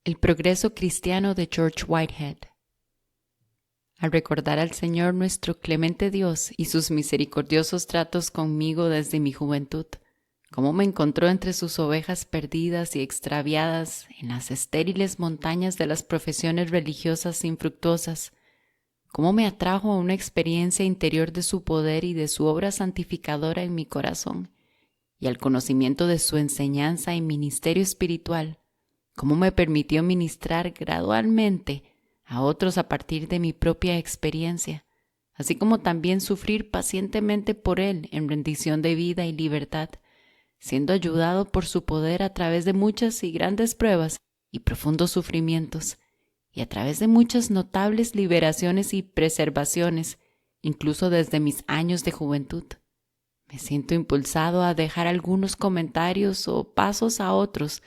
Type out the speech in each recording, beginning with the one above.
El progreso cristiano de George Whitehead. Al recordar al Señor nuestro clemente Dios y sus misericordiosos tratos conmigo desde mi juventud, cómo me encontró entre sus ovejas perdidas y extraviadas en las estériles montañas de las profesiones religiosas infructuosas, cómo me atrajo a una experiencia interior de su poder y de su obra santificadora en mi corazón, y al conocimiento de su enseñanza y ministerio espiritual, cómo me permitió ministrar gradualmente a otros a partir de mi propia experiencia, así como también sufrir pacientemente por Él en rendición de vida y libertad, siendo ayudado por su poder a través de muchas y grandes pruebas y profundos sufrimientos, y a través de muchas notables liberaciones y preservaciones, incluso desde mis años de juventud. Me siento impulsado a dejar algunos comentarios o pasos a otros,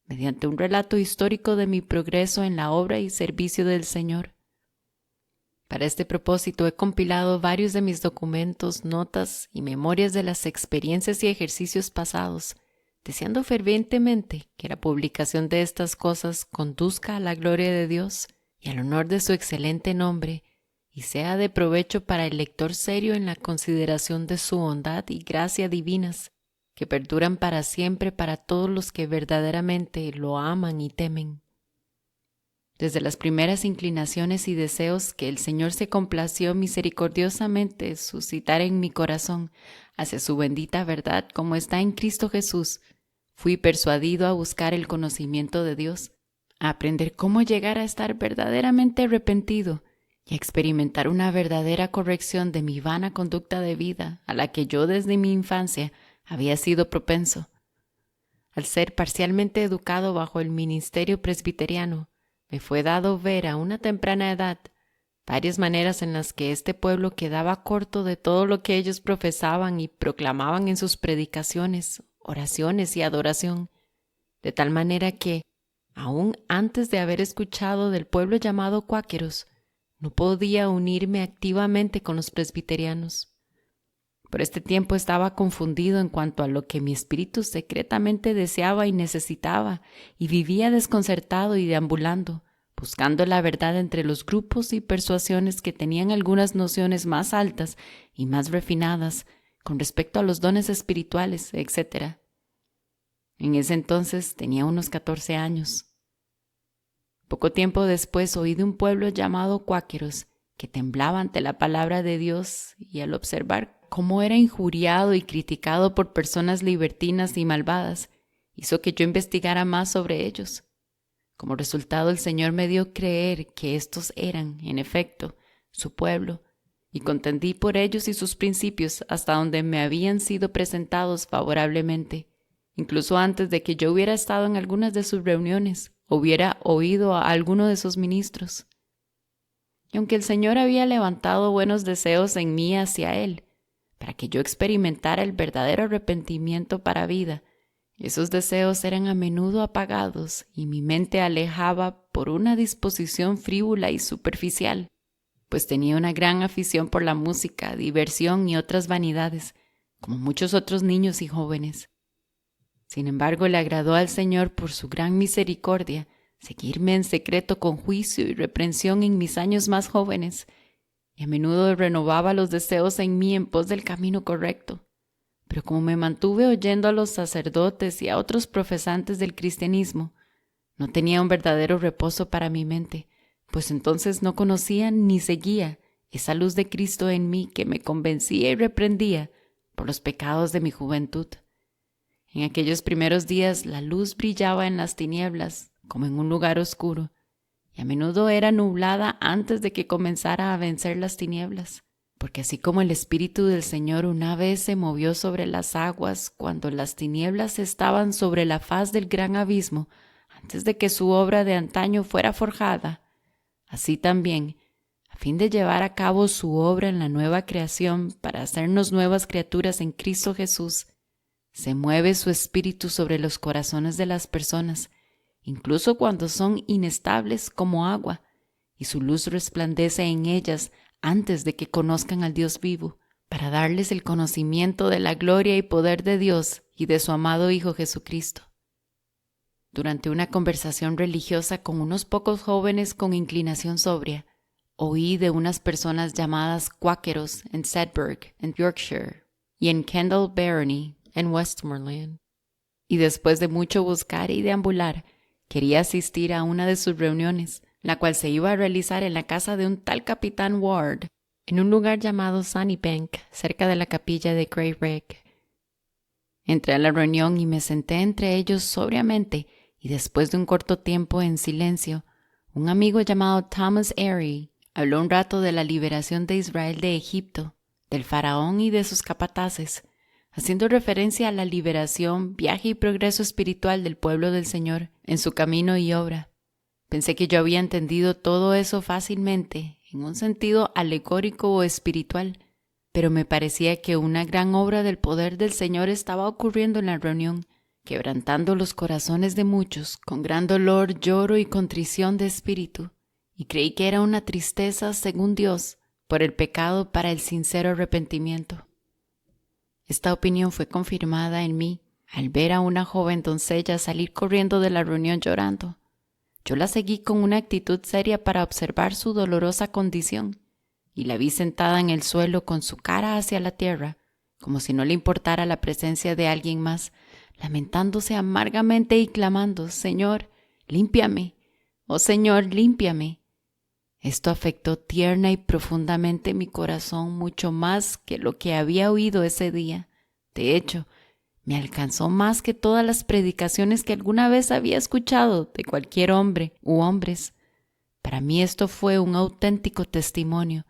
mediante un relato histórico de mi progreso en la obra y servicio del Señor. Para este propósito he compilado varios de mis documentos, notas y memorias de las experiencias y ejercicios pasados, deseando fervientemente que la publicación de estas cosas conduzca a la gloria de Dios y al honor de su excelente nombre, y sea de provecho para el lector serio en la consideración de su bondad y gracia divinas, que perduran para siempre para todos los que verdaderamente lo aman y temen. Desde las primeras inclinaciones y deseos que el Señor se complació misericordiosamente suscitar en mi corazón hacia su bendita verdad como está en Cristo Jesús, fui persuadido a buscar el conocimiento de Dios, a aprender cómo llegar a estar verdaderamente arrepentido y a experimentar una verdadera corrección de mi vana conducta de vida a la que yo desde mi infancia había sido propenso. Al ser parcialmente educado bajo el ministerio presbiteriano, me fue dado ver a una temprana edad varias maneras en las que este pueblo quedaba corto de todo lo que ellos profesaban y proclamaban en sus predicaciones, oraciones y adoración, de tal manera que, aún antes de haber escuchado del pueblo llamado cuáqueros, no podía unirme activamente con los presbiterianos. Por este tiempo estaba confundido en cuanto a lo que mi espíritu secretamente deseaba y necesitaba, y vivía desconcertado y deambulando, buscando la verdad entre los grupos y persuasiones que tenían algunas nociones más altas y más refinadas con respecto a los dones espirituales, etc. En ese entonces tenía unos 14 años. Poco tiempo después oí de un pueblo llamado cuáqueros, que temblaba ante la palabra de Dios, y al observar cómo era injuriado y criticado por personas libertinas y malvadas, hizo que yo investigara más sobre ellos. Como resultado, el Señor me dio creer que estos eran, en efecto, su pueblo, y contendí por ellos y sus principios hasta donde me habían sido presentados favorablemente, incluso antes de que yo hubiera estado en algunas de sus reuniones o hubiera oído a alguno de sus ministros. Y aunque el Señor había levantado buenos deseos en mí hacia Él, para que yo experimentara el verdadero arrepentimiento para vida, esos deseos eran a menudo apagados y mi mente alejaba por una disposición frívola y superficial, pues tenía una gran afición por la música, diversión y otras vanidades, como muchos otros niños y jóvenes. Sin embargo, le agradó al Señor por su gran misericordia seguirme en secreto con juicio y reprensión en mis años más jóvenes, y a menudo renovaba los deseos en mí en pos del camino correcto. Pero como me mantuve oyendo a los sacerdotes y a otros profesantes del cristianismo, no tenía un verdadero reposo para mi mente, pues entonces no conocía ni seguía esa luz de Cristo en mí que me convencía y reprendía por los pecados de mi juventud. En aquellos primeros días la luz brillaba en las tinieblas como en un lugar oscuro, y a menudo era nublada antes de que comenzara a vencer las tinieblas, porque así como el Espíritu del Señor una vez se movió sobre las aguas cuando las tinieblas estaban sobre la faz del gran abismo, antes de que su obra de antaño fuera forjada, así también, a fin de llevar a cabo su obra en la nueva creación para hacernos nuevas criaturas en Cristo Jesús, se mueve su Espíritu sobre los corazones de las personas, incluso cuando son inestables como agua, y su luz resplandece en ellas antes de que conozcan al Dios vivo, para darles el conocimiento de la gloria y poder de Dios y de su amado Hijo Jesucristo. Durante una conversación religiosa con unos pocos jóvenes con inclinación sobria, oí de unas personas llamadas cuáqueros en Sedberg, en Yorkshire, y en Kendal Barony, en Westmoreland. Y después de mucho buscar y deambular, quería asistir a una de sus reuniones, la cual se iba a realizar en la casa de un tal capitán Ward, en un lugar llamado Sunnybank, cerca de la capilla de Grey Reg. Entré a la reunión y me senté entre ellos sobriamente, y después de un corto tiempo en silencio, un amigo llamado Thomas Airy habló un rato de la liberación de Israel de Egipto, del faraón y de sus capataces, haciendo referencia a la liberación, viaje y progreso espiritual del pueblo del Señor en su camino y obra. Pensé que yo había entendido todo eso fácilmente, en un sentido alegórico o espiritual, pero me parecía que una gran obra del poder del Señor estaba ocurriendo en la reunión, quebrantando los corazones de muchos con gran dolor, lloro y contrición de espíritu, y creí que era una tristeza, según Dios, por el pecado para el sincero arrepentimiento. Esta opinión fue confirmada en mí al ver a una joven doncella salir corriendo de la reunión llorando. Yo la seguí con una actitud seria para observar su dolorosa condición, y la vi sentada en el suelo con su cara hacia la tierra, como si no le importara la presencia de alguien más, lamentándose amargamente y clamando: «Señor, límpiame, oh Señor, límpiame». Esto afectó tierna y profundamente mi corazón mucho más que lo que había oído ese día. De hecho, me alcanzó más que todas las predicaciones que alguna vez había escuchado de cualquier hombre u hombres. Para mí esto fue un auténtico testimonio,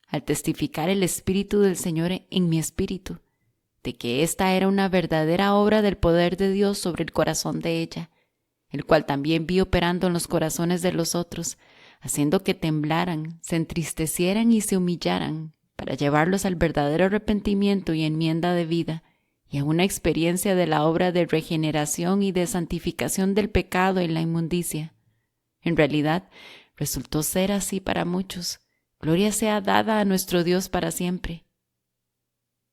al testificar el Espíritu del Señor en mi espíritu, de que esta era una verdadera obra del poder de Dios sobre el corazón de ella, el cual también vi operando en los corazones de los otros, haciendo que temblaran, se entristecieran y se humillaran, para llevarlos al verdadero arrepentimiento y enmienda de vida, y a una experiencia de la obra de regeneración y de santificación del pecado y la inmundicia. En realidad, resultó ser así para muchos. Gloria sea dada a nuestro Dios para siempre.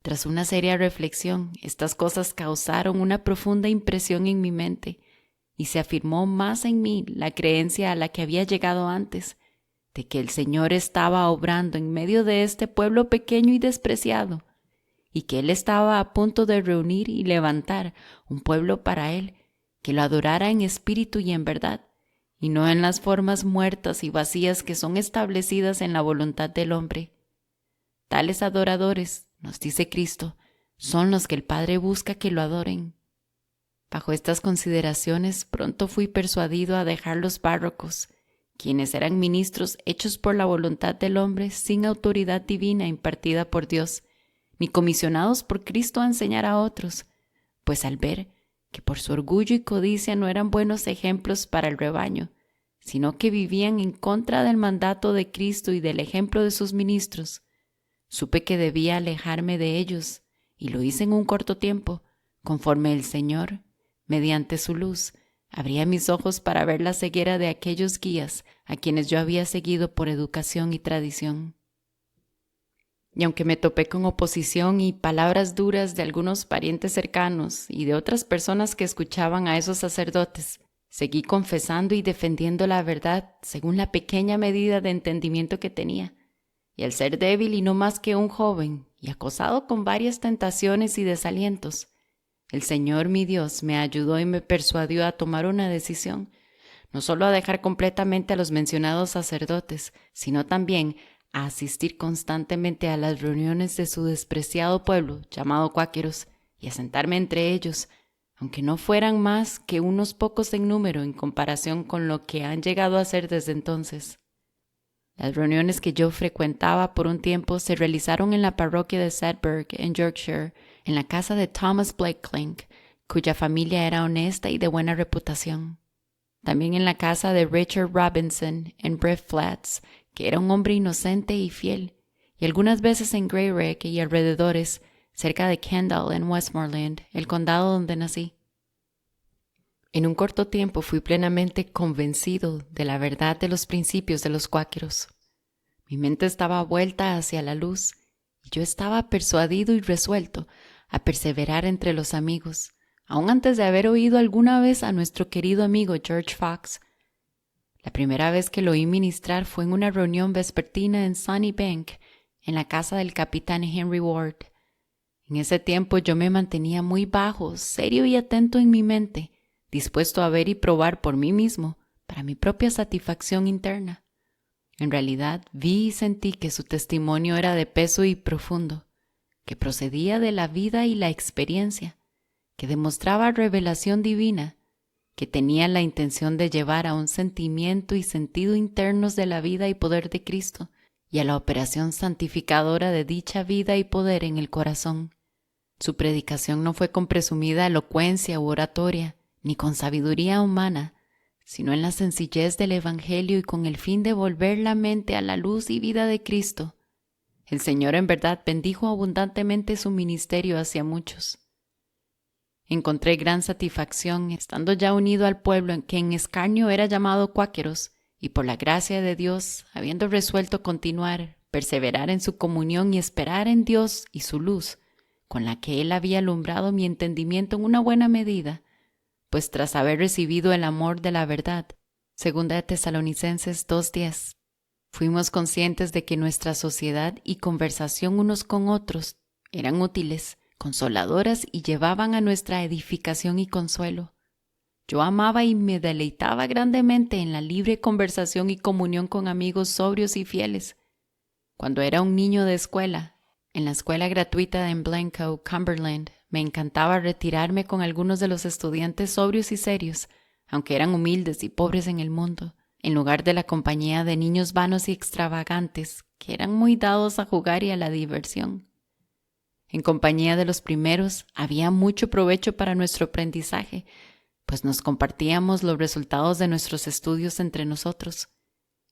Tras una seria reflexión, estas cosas causaron una profunda impresión en mi mente, y se afirmó más en mí la creencia a la que había llegado antes, de que el Señor estaba obrando en medio de este pueblo pequeño y despreciado, y que Él estaba a punto de reunir y levantar un pueblo para Él, que lo adorara en espíritu y en verdad, y no en las formas muertas y vacías que son establecidas en la voluntad del hombre. Tales adoradores, nos dice Cristo, son los que el Padre busca que lo adoren. Bajo estas consideraciones, pronto fui persuadido a dejar los párrocos, quienes eran ministros hechos por la voluntad del hombre sin autoridad divina impartida por Dios, ni comisionados por Cristo a enseñar a otros, pues al ver que por su orgullo y codicia no eran buenos ejemplos para el rebaño, sino que vivían en contra del mandato de Cristo y del ejemplo de sus ministros, supe que debía alejarme de ellos, y lo hice en un corto tiempo, conforme el Señor, mediante su luz, abría mis ojos para ver la ceguera de aquellos guías a quienes yo había seguido por educación y tradición. Y aunque me topé con oposición y palabras duras de algunos parientes cercanos y de otras personas que escuchaban a esos sacerdotes, seguí confesando y defendiendo la verdad según la pequeña medida de entendimiento que tenía. Y al ser débil y no más que un joven, y acosado con varias tentaciones y desalientos, el Señor mi Dios me ayudó y me persuadió a tomar una decisión, no solo a dejar completamente a los mencionados sacerdotes, sino también a asistir constantemente a las reuniones de su despreciado pueblo llamado cuáqueros y a sentarme entre ellos, aunque no fueran más que unos pocos en número en comparación con lo que han llegado a ser desde entonces. Las reuniones que yo frecuentaba por un tiempo se realizaron en la parroquia de Sedberg, en Yorkshire, en la casa de Thomas Blakeling, cuya familia era honesta y de buena reputación. También en la casa de Richard Robinson, en Briff Flats, que era un hombre inocente y fiel, y algunas veces en Grey Reg y alrededores, cerca de Kendal, en Westmoreland, el condado donde nací. En un corto tiempo fui plenamente convencido de la verdad de los principios de los cuáqueros. Mi mente estaba vuelta hacia la luz y yo estaba persuadido y resuelto a perseverar entre los amigos, aún antes de haber oído alguna vez a nuestro querido amigo George Fox. La primera vez que lo oí ministrar fue en una reunión vespertina en Sunnybank, en la casa del capitán Henry Ward. En ese tiempo yo me mantenía muy bajo, serio y atento en mi mente, dispuesto a ver y probar por mí mismo, para mi propia satisfacción interna. En realidad vi y sentí que su testimonio era de peso y profundo, que procedía de la vida y la experiencia, que demostraba revelación divina, que tenía la intención de llevar a un sentimiento y sentido internos de la vida y poder de Cristo y a la operación santificadora de dicha vida y poder en el corazón. Su predicación no fue con presumida elocuencia u oratoria, ni con sabiduría humana, sino en la sencillez del Evangelio y con el fin de volver la mente a la luz y vida de Cristo. El Señor en verdad bendijo abundantemente su ministerio hacia muchos. Encontré gran satisfacción estando ya unido al pueblo en que en escarnio era llamado cuáqueros, y por la gracia de Dios, habiendo resuelto continuar, perseverar en su comunión y esperar en Dios y su luz, con la que Él había alumbrado mi entendimiento en una buena medida, pues tras haber recibido el amor de la verdad, 2 Tesalonicenses 2:10, fuimos conscientes de que nuestra sociedad y conversación unos con otros eran útiles, consoladoras y llevaban a nuestra edificación y consuelo. Yo amaba y me deleitaba grandemente en la libre conversación y comunión con amigos sobrios y fieles. Cuando era un niño de escuela, en la escuela gratuita en Blanco, Cumberland, me encantaba retirarme con algunos de los estudiantes sobrios y serios, aunque eran humildes y pobres en el mundo, en lugar de la compañía de niños vanos y extravagantes, que eran muy dados a jugar y a la diversión. En compañía de los primeros había mucho provecho para nuestro aprendizaje, pues nos compartíamos los resultados de nuestros estudios entre nosotros.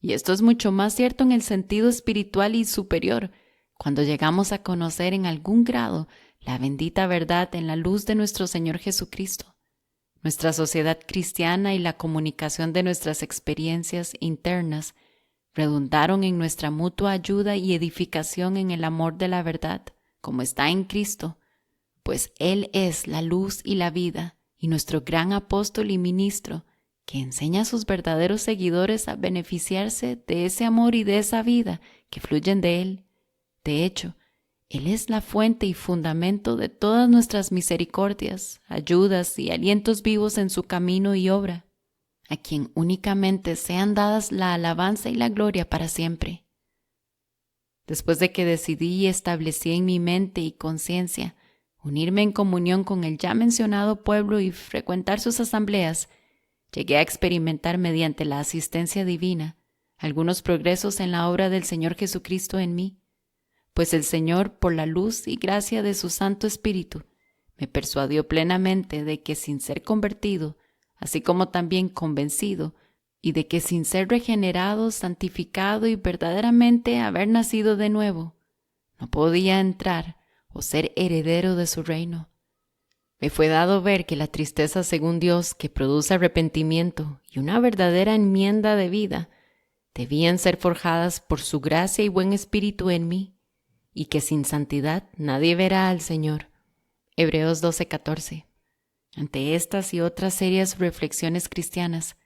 Y esto es mucho más cierto en el sentido espiritual y superior, cuando llegamos a conocer en algún grado la bendita verdad en la luz de nuestro Señor Jesucristo. Nuestra sociedad cristiana y la comunicación de nuestras experiencias internas redundaron en nuestra mutua ayuda y edificación en el amor de la verdad, como está en Cristo, pues Él es la luz y la vida, y nuestro gran apóstol y ministro, que enseña a sus verdaderos seguidores a beneficiarse de ese amor y de esa vida que fluyen de Él. De hecho, Él es la fuente y fundamento de todas nuestras misericordias, ayudas y alientos vivos en su camino y obra, a quien únicamente sean dadas la alabanza y la gloria para siempre. Después de que decidí y establecí en mi mente y conciencia unirme en comunión con el ya mencionado pueblo y frecuentar sus asambleas, llegué a experimentar mediante la asistencia divina algunos progresos en la obra del Señor Jesucristo en mí, pues el Señor, por la luz y gracia de su Santo Espíritu, me persuadió plenamente de que sin ser convertido, así como también convencido, y de que sin ser regenerado, santificado y verdaderamente haber nacido de nuevo, no podía entrar o ser heredero de su reino. Me fue dado ver que la tristeza según Dios, que produce arrepentimiento y una verdadera enmienda de vida, debían ser forjadas por su gracia y buen espíritu en mí, y que sin santidad nadie verá al Señor. Hebreos 12:14. Ante estas y otras serias reflexiones cristianas,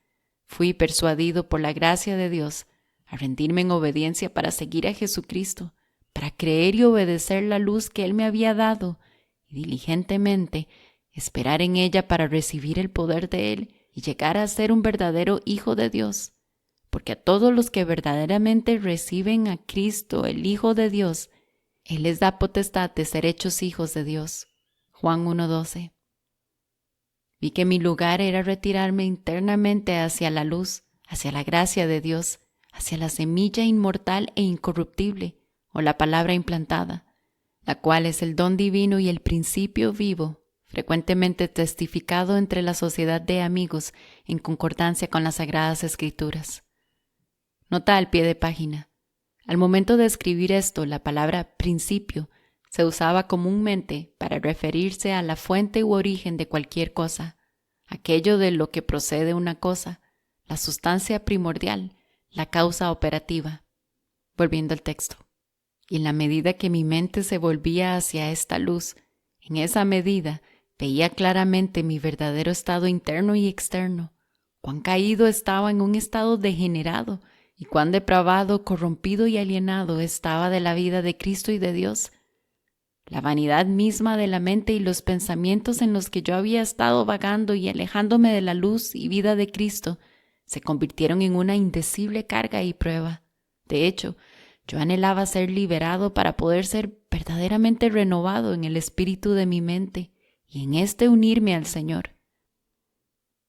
fui persuadido por la gracia de Dios a rendirme en obediencia para seguir a Jesucristo, para creer y obedecer la luz que Él me había dado, y diligentemente esperar en ella para recibir el poder de Él y llegar a ser un verdadero hijo de Dios. Porque a todos los que verdaderamente reciben a Cristo, el Hijo de Dios, Él les da potestad de ser hechos hijos de Dios. Juan 1:12. Vi que mi lugar era retirarme internamente hacia la luz, hacia la gracia de Dios, hacia la semilla inmortal e incorruptible, o la palabra implantada, la cual es el don divino y el principio vivo, frecuentemente testificado entre la sociedad de amigos en concordancia con las Sagradas Escrituras. Nota al pie de página. Al momento de escribir esto, la palabra principio se usaba comúnmente para referirse a la fuente u origen de cualquier cosa, aquello de lo que procede una cosa, la sustancia primordial, la causa operativa. Volviendo al texto. Y en la medida que mi mente se volvía hacia esta luz, en esa medida Veía claramente mi verdadero estado interno y externo, cuán caído estaba en un estado degenerado y cuán depravado, corrompido y alienado estaba de la vida de Cristo y de Dios. La vanidad misma de la mente y los pensamientos en los que yo había estado vagando y alejándome de la luz y vida de Cristo se convirtieron en una indecible carga y prueba. De hecho, yo anhelaba ser liberado para poder ser verdaderamente renovado en el espíritu de mi mente y en este unirme al Señor.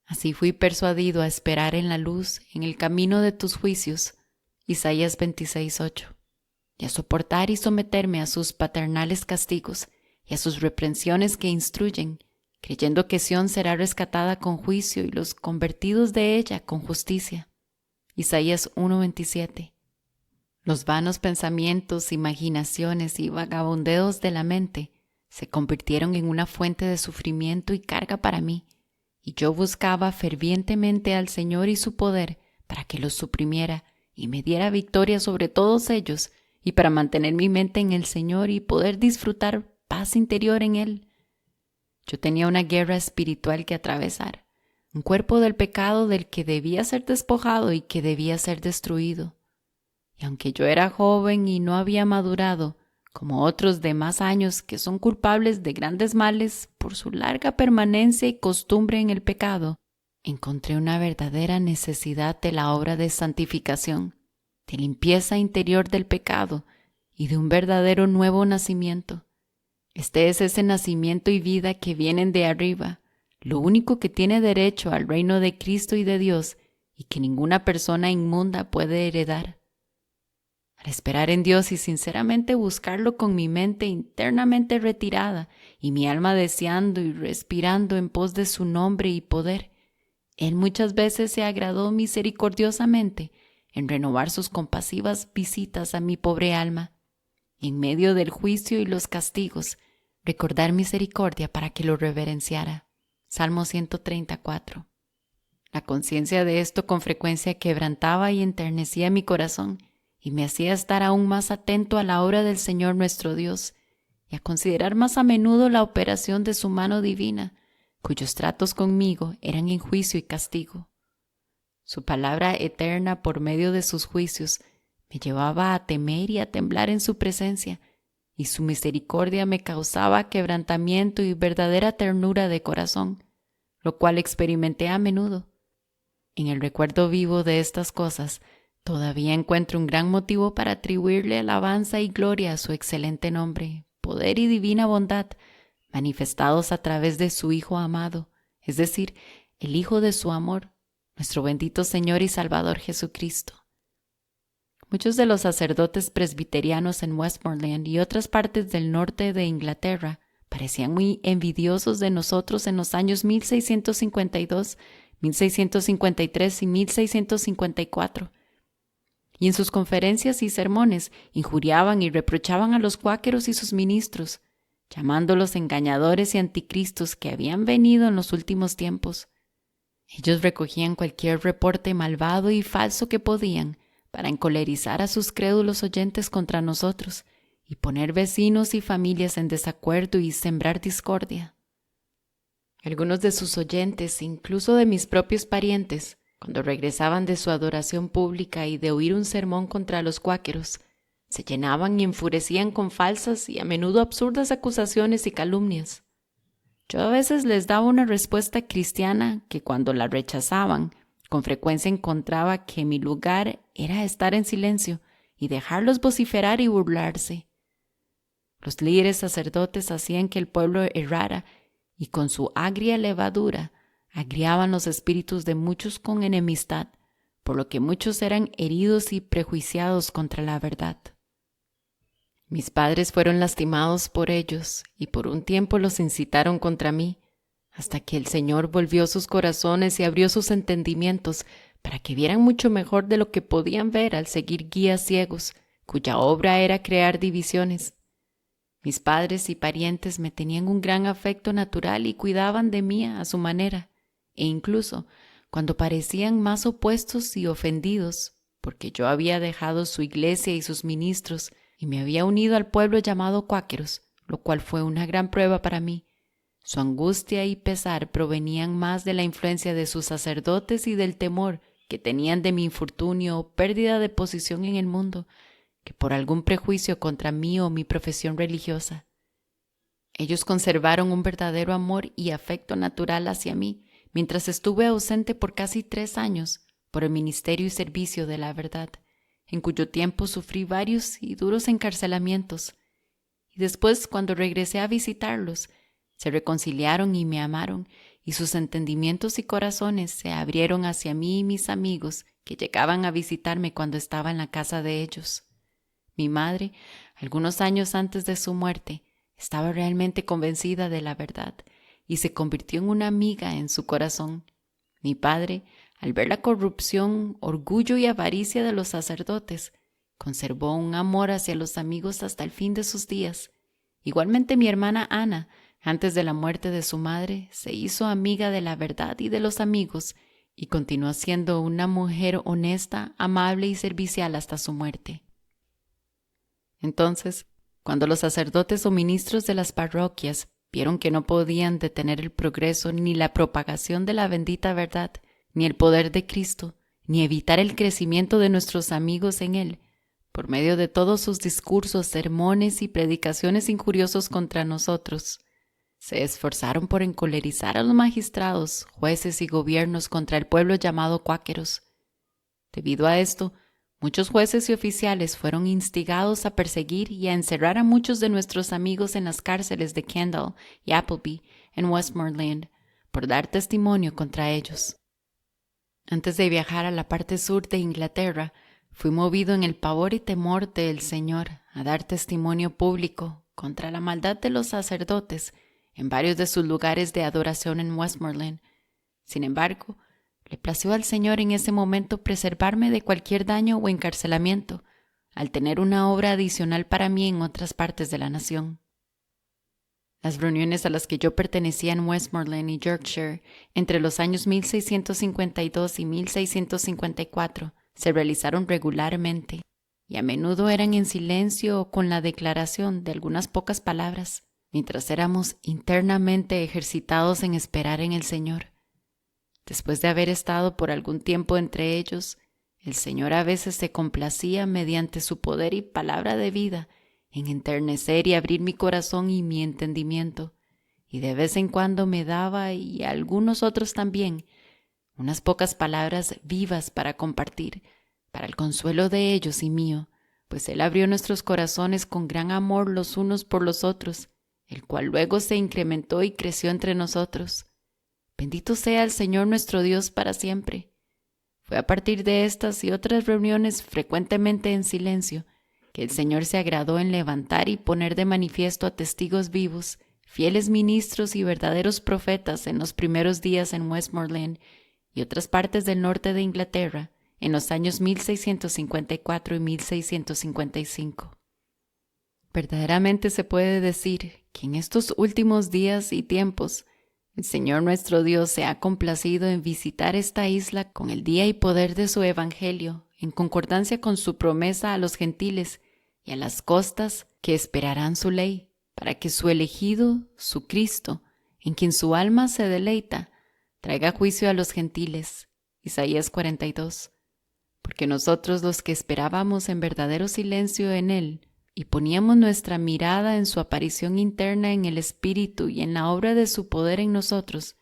Así fui persuadido a esperar en la luz, en el camino de tus juicios, Isaías 26:8, y a soportar y someterme a sus paternales castigos y a sus reprensiones que instruyen, creyendo que Sión será rescatada con juicio y los convertidos de ella con justicia, Isaías 1:27. Los vanos pensamientos, imaginaciones y vagabundeos de la mente se convirtieron en una fuente de sufrimiento y carga para mí, y yo buscaba fervientemente al Señor y su poder para que los suprimiera y me diera victoria sobre todos ellos, y para mantener mi mente en el Señor y poder disfrutar paz interior en Él. Yo tenía una guerra espiritual que atravesar, un cuerpo del pecado del que debía ser despojado y que debía ser destruido. Y aunque yo era joven y no había madurado, como otros de más años que son culpables de grandes males por su larga permanencia y costumbre en el pecado, encontré una verdadera necesidad de la obra de santificación, de limpieza interior del pecado y de un verdadero nuevo nacimiento. Este es ese nacimiento y vida que vienen de arriba, lo único que tiene derecho al reino de Cristo y de Dios y que ninguna persona inmunda puede heredar. Al esperar en Dios y sinceramente buscarlo con mi mente internamente retirada y mi alma deseando y respirando en pos de su nombre y poder, Él muchas veces se agradó misericordiosamente en renovar sus compasivas visitas a mi pobre alma, y en medio del juicio y los castigos, recordar misericordia para que lo reverenciara. Salmo 134. La conciencia de esto con frecuencia quebrantaba y enternecía mi corazón, y me hacía estar aún más atento a la obra del Señor nuestro Dios, y a considerar más a menudo la operación de su mano divina, cuyos tratos conmigo eran en juicio y castigo. Su palabra eterna por medio de sus juicios me llevaba a temer y a temblar en su presencia, y su misericordia me causaba quebrantamiento y verdadera ternura de corazón, lo cual experimenté a menudo. En el recuerdo vivo de estas cosas, todavía encuentro un gran motivo para atribuirle alabanza y gloria a su excelente nombre, poder y divina bondad, manifestados a través de su Hijo amado, es decir, el Hijo de su amor, nuestro bendito Señor y Salvador Jesucristo. Muchos de los sacerdotes presbiterianos en Westmoreland y otras partes del norte de Inglaterra parecían muy envidiosos de nosotros en los años 1652, 1653 y 1654. Y en sus conferencias y sermones injuriaban y reprochaban a los cuáqueros y sus ministros, llamándolos engañadores y anticristos que habían venido en los últimos tiempos. Ellos recogían cualquier reporte malvado y falso que podían para encolerizar a sus crédulos oyentes contra nosotros y poner vecinos y familias en desacuerdo y sembrar discordia. Algunos de sus oyentes, incluso de mis propios parientes, cuando regresaban de su adoración pública y de oír un sermón contra los cuáqueros, se llenaban y enfurecían con falsas y a menudo absurdas acusaciones y calumnias. Yo a veces les daba una respuesta cristiana que cuando la rechazaban, con frecuencia encontraba que mi lugar era estar en silencio y dejarlos vociferar y burlarse. Los líderes sacerdotes hacían que el pueblo errara y con su agria levadura agriaban los espíritus de muchos con enemistad, por lo que muchos eran heridos y prejuiciados contra la verdad. Mis padres fueron lastimados por ellos y por un tiempo los incitaron contra mí, hasta que el Señor volvió sus corazones y abrió sus entendimientos para que vieran mucho mejor de lo que podían ver al seguir guías ciegos, cuya obra era crear divisiones. Mis padres y parientes me tenían un gran afecto natural y cuidaban de mí a su manera, e incluso cuando parecían más opuestos y ofendidos, porque yo había dejado su iglesia y sus ministros y me había unido al pueblo llamado cuáqueros, lo cual fue una gran prueba para mí. Su angustia y pesar provenían más de la influencia de sus sacerdotes y del temor que tenían de mi infortunio o pérdida de posición en el mundo, que por algún prejuicio contra mí o mi profesión religiosa. Ellos conservaron un verdadero amor y afecto natural hacia mí, mientras estuve ausente por casi 3 años por el ministerio y servicio de la verdad, en cuyo tiempo sufrí varios y duros encarcelamientos. Y después, cuando regresé a visitarlos, se reconciliaron y me amaron, y sus entendimientos y corazones se abrieron hacia mí y mis amigos que llegaban a visitarme cuando estaba en la casa de ellos. Mi madre, algunos años antes de su muerte, estaba realmente convencida de la verdad y se convirtió en una amiga en su corazón. Mi padre, al ver la corrupción, orgullo y avaricia de los sacerdotes, conservó un amor hacia los amigos hasta el fin de sus días. Igualmente mi hermana Ana, antes de la muerte de su madre, se hizo amiga de la verdad y de los amigos y continuó siendo una mujer honesta, amable y servicial hasta su muerte. Entonces, cuando los sacerdotes o ministros de las parroquias vieron que no podían detener el progreso ni la propagación de la bendita verdad, ni el poder de Cristo, ni evitar el crecimiento de nuestros amigos en Él, por medio de todos sus discursos, sermones y predicaciones injuriosos contra nosotros, se esforzaron por encolerizar a los magistrados, jueces y gobiernos contra el pueblo llamado cuáqueros. Debido a esto, muchos jueces y oficiales fueron instigados a perseguir y a encerrar a muchos de nuestros amigos en las cárceles de Kendall y Appleby en Westmoreland por dar testimonio contra ellos. Antes de viajar a la parte sur de Inglaterra, fui movido en el pavor y temor del Señor a dar testimonio público contra la maldad de los sacerdotes en varios de sus lugares de adoración en Westmoreland. Sin embargo, le plació al Señor en ese momento preservarme de cualquier daño o encarcelamiento, al tener una obra adicional para mí en otras partes de la nación. Las reuniones a las que yo pertenecía en Westmoreland y Yorkshire entre los años 1652 y 1654 se realizaron regularmente y a menudo eran en silencio o con la declaración de algunas pocas palabras, mientras éramos internamente ejercitados en esperar en el Señor. Después de haber estado por algún tiempo entre ellos, el Señor a veces se complacía mediante su poder y palabra de vida en enternecer y abrir mi corazón y mi entendimiento, y de vez en cuando me daba, y a algunos otros también, unas pocas palabras vivas para compartir, para el consuelo de ellos y mío, pues Él abrió nuestros corazones con gran amor los unos por los otros, el cual luego se incrementó y creció entre nosotros. Bendito sea el Señor nuestro Dios para siempre. Fue a partir de estas y otras reuniones frecuentemente en silencio que el Señor se agradó en levantar y poner de manifiesto a testigos vivos, fieles ministros y verdaderos profetas en los primeros días en Westmoreland y otras partes del norte de Inglaterra en los años 1654 y 1655. Verdaderamente se puede decir que en estos últimos días y tiempos el Señor nuestro Dios se ha complacido en visitar esta isla con el día y poder de su evangelio, en concordancia con su promesa a los gentiles y a las costas que esperarán su ley, para que su elegido, su Cristo, en quien su alma se deleita, traiga juicio a los gentiles. Isaías 42. Porque nosotros los que esperábamos en verdadero silencio en Él, y poníamos nuestra mirada en su aparición interna en el Espíritu y en la obra de su poder en nosotros,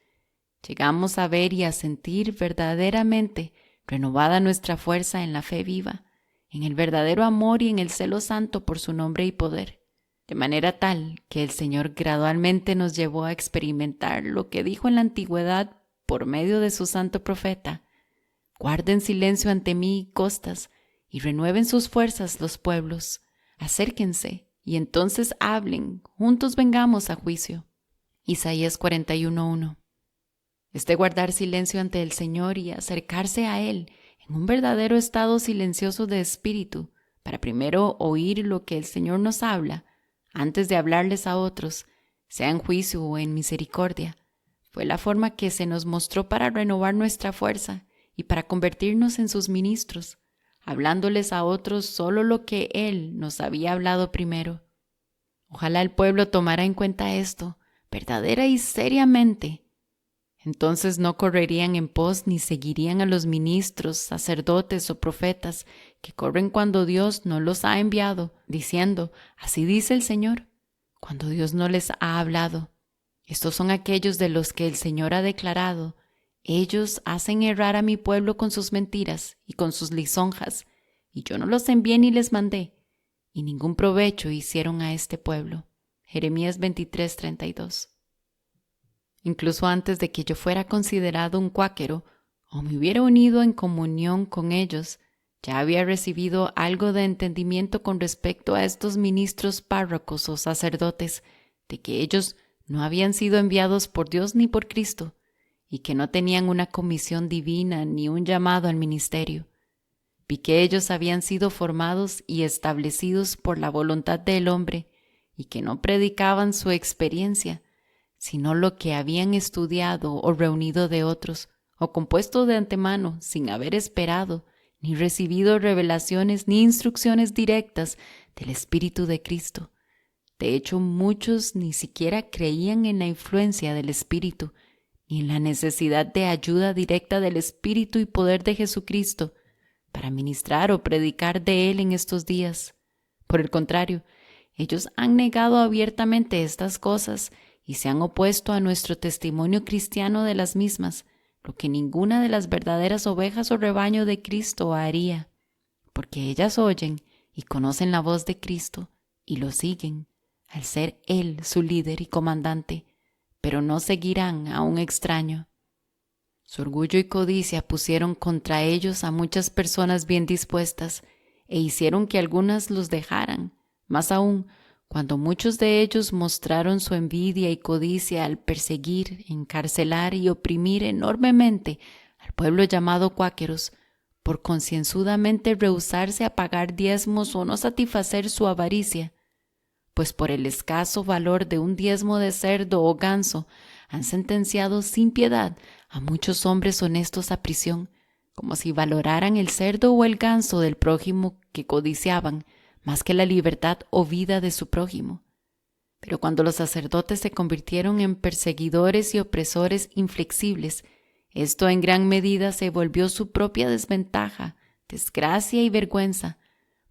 llegamos a ver y a sentir verdaderamente renovada nuestra fuerza en la fe viva, en el verdadero amor y en el celo santo por su nombre y poder, de manera tal que el Señor gradualmente nos llevó a experimentar lo que dijo en la antigüedad por medio de su santo profeta: guarden silencio ante mí costas, y renueven sus fuerzas los pueblos. Acérquense, y entonces hablen, juntos vengamos a juicio. Isaías 41:1. Este guardar silencio ante el Señor y acercarse a Él en un verdadero estado silencioso de espíritu, para primero oír lo que el Señor nos habla, antes de hablarles a otros, sea en juicio o en misericordia, fue la forma que se nos mostró para renovar nuestra fuerza y para convertirnos en sus ministros, hablándoles a otros solo lo que Él nos había hablado primero. Ojalá el pueblo tomara en cuenta esto, verdadera y seriamente, entonces no correrían en pos ni seguirían a los ministros, sacerdotes o profetas que corren cuando Dios no los ha enviado, diciendo, así dice el Señor, cuando Dios no les ha hablado. Estos son aquellos de los que el Señor ha declarado, ellos hacen errar a mi pueblo con sus mentiras y con sus lisonjas, y yo no los envié ni les mandé, y ningún provecho hicieron a este pueblo. Jeremías 23:32. Incluso antes de que yo fuera considerado un cuáquero o me hubiera unido en comunión con ellos, ya había recibido algo de entendimiento con respecto a estos ministros párrocos o sacerdotes, de que ellos no habían sido enviados por Dios ni por Cristo, y que no tenían una comisión divina ni un llamado al ministerio. Vi que ellos habían sido formados y establecidos por la voluntad del hombre, y que no predicaban su experiencia, sino lo que habían estudiado o reunido de otros, o compuesto de antemano, sin haber esperado, ni recibido revelaciones ni instrucciones directas del Espíritu de Cristo. De hecho, muchos ni siquiera creían en la influencia del Espíritu, ni en la necesidad de ayuda directa del Espíritu y poder de Jesucristo para ministrar o predicar de Él en estos días. Por el contrario, ellos han negado abiertamente estas cosas y se han opuesto a nuestro testimonio cristiano de las mismas, lo que ninguna de las verdaderas ovejas o rebaño de Cristo haría, porque ellas oyen y conocen la voz de Cristo y lo siguen, al ser Él su líder y comandante, pero no seguirán a un extraño. Su orgullo y codicia pusieron contra ellos a muchas personas bien dispuestas e hicieron que algunas los dejaran, más aún, cuando muchos de ellos mostraron su envidia y codicia al perseguir, encarcelar y oprimir enormemente al pueblo llamado cuáqueros, por concienzudamente rehusarse a pagar diezmos o no satisfacer su avaricia, pues por el escaso valor de un diezmo de cerdo o ganso han sentenciado sin piedad a muchos hombres honestos a prisión, como si valoraran el cerdo o el ganso del prójimo que codiciaban, más que la libertad o vida de su prójimo. Pero cuando los sacerdotes se convirtieron en perseguidores y opresores inflexibles, esto en gran medida se volvió su propia desventaja, desgracia y vergüenza,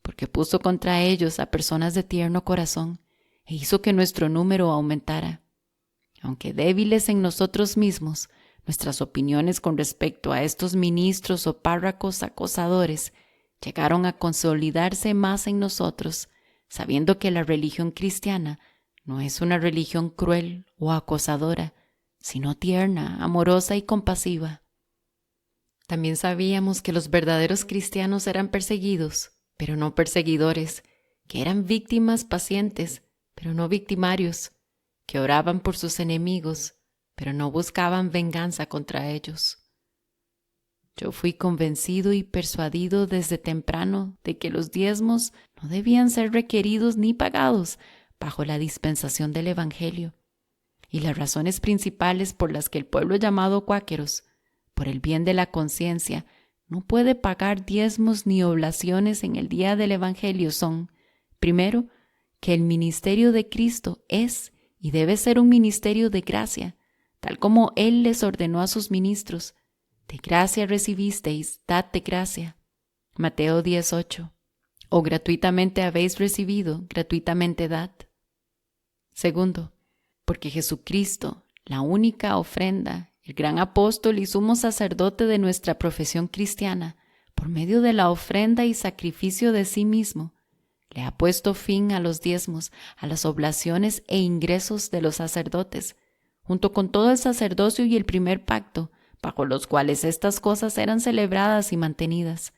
porque puso contra ellos a personas de tierno corazón e hizo que nuestro número aumentara. Aunque débiles en nosotros mismos, nuestras opiniones con respecto a estos ministros o párrocos acosadores llegaron a consolidarse más en nosotros, sabiendo que la religión cristiana no es una religión cruel o acosadora, sino tierna, amorosa y compasiva. También sabíamos que los verdaderos cristianos eran perseguidos, pero no perseguidores, que eran víctimas pacientes, pero no victimarios, que oraban por sus enemigos, pero no buscaban venganza contra ellos. Yo fui convencido y persuadido desde temprano de que los diezmos no debían ser requeridos ni pagados bajo la dispensación del Evangelio, y las razones principales por las que el pueblo llamado cuáqueros, por el bien de la conciencia, no puede pagar diezmos ni oblaciones en el día del Evangelio son, primero, que el ministerio de Cristo es y debe ser un ministerio de gracia, tal como Él les ordenó a sus ministros. De gracia recibisteis, dad de gracia. Mateo 10:8. O gratuitamente habéis recibido, gratuitamente dad. Segundo, porque Jesucristo, la única ofrenda, el gran apóstol y sumo sacerdote de nuestra profesión cristiana, por medio de la ofrenda y sacrificio de sí mismo, le ha puesto fin a los diezmos, a las oblaciones e ingresos de los sacerdotes, junto con todo el sacerdocio y el primer pacto, bajo los cuales estas cosas eran celebradas y mantenidas.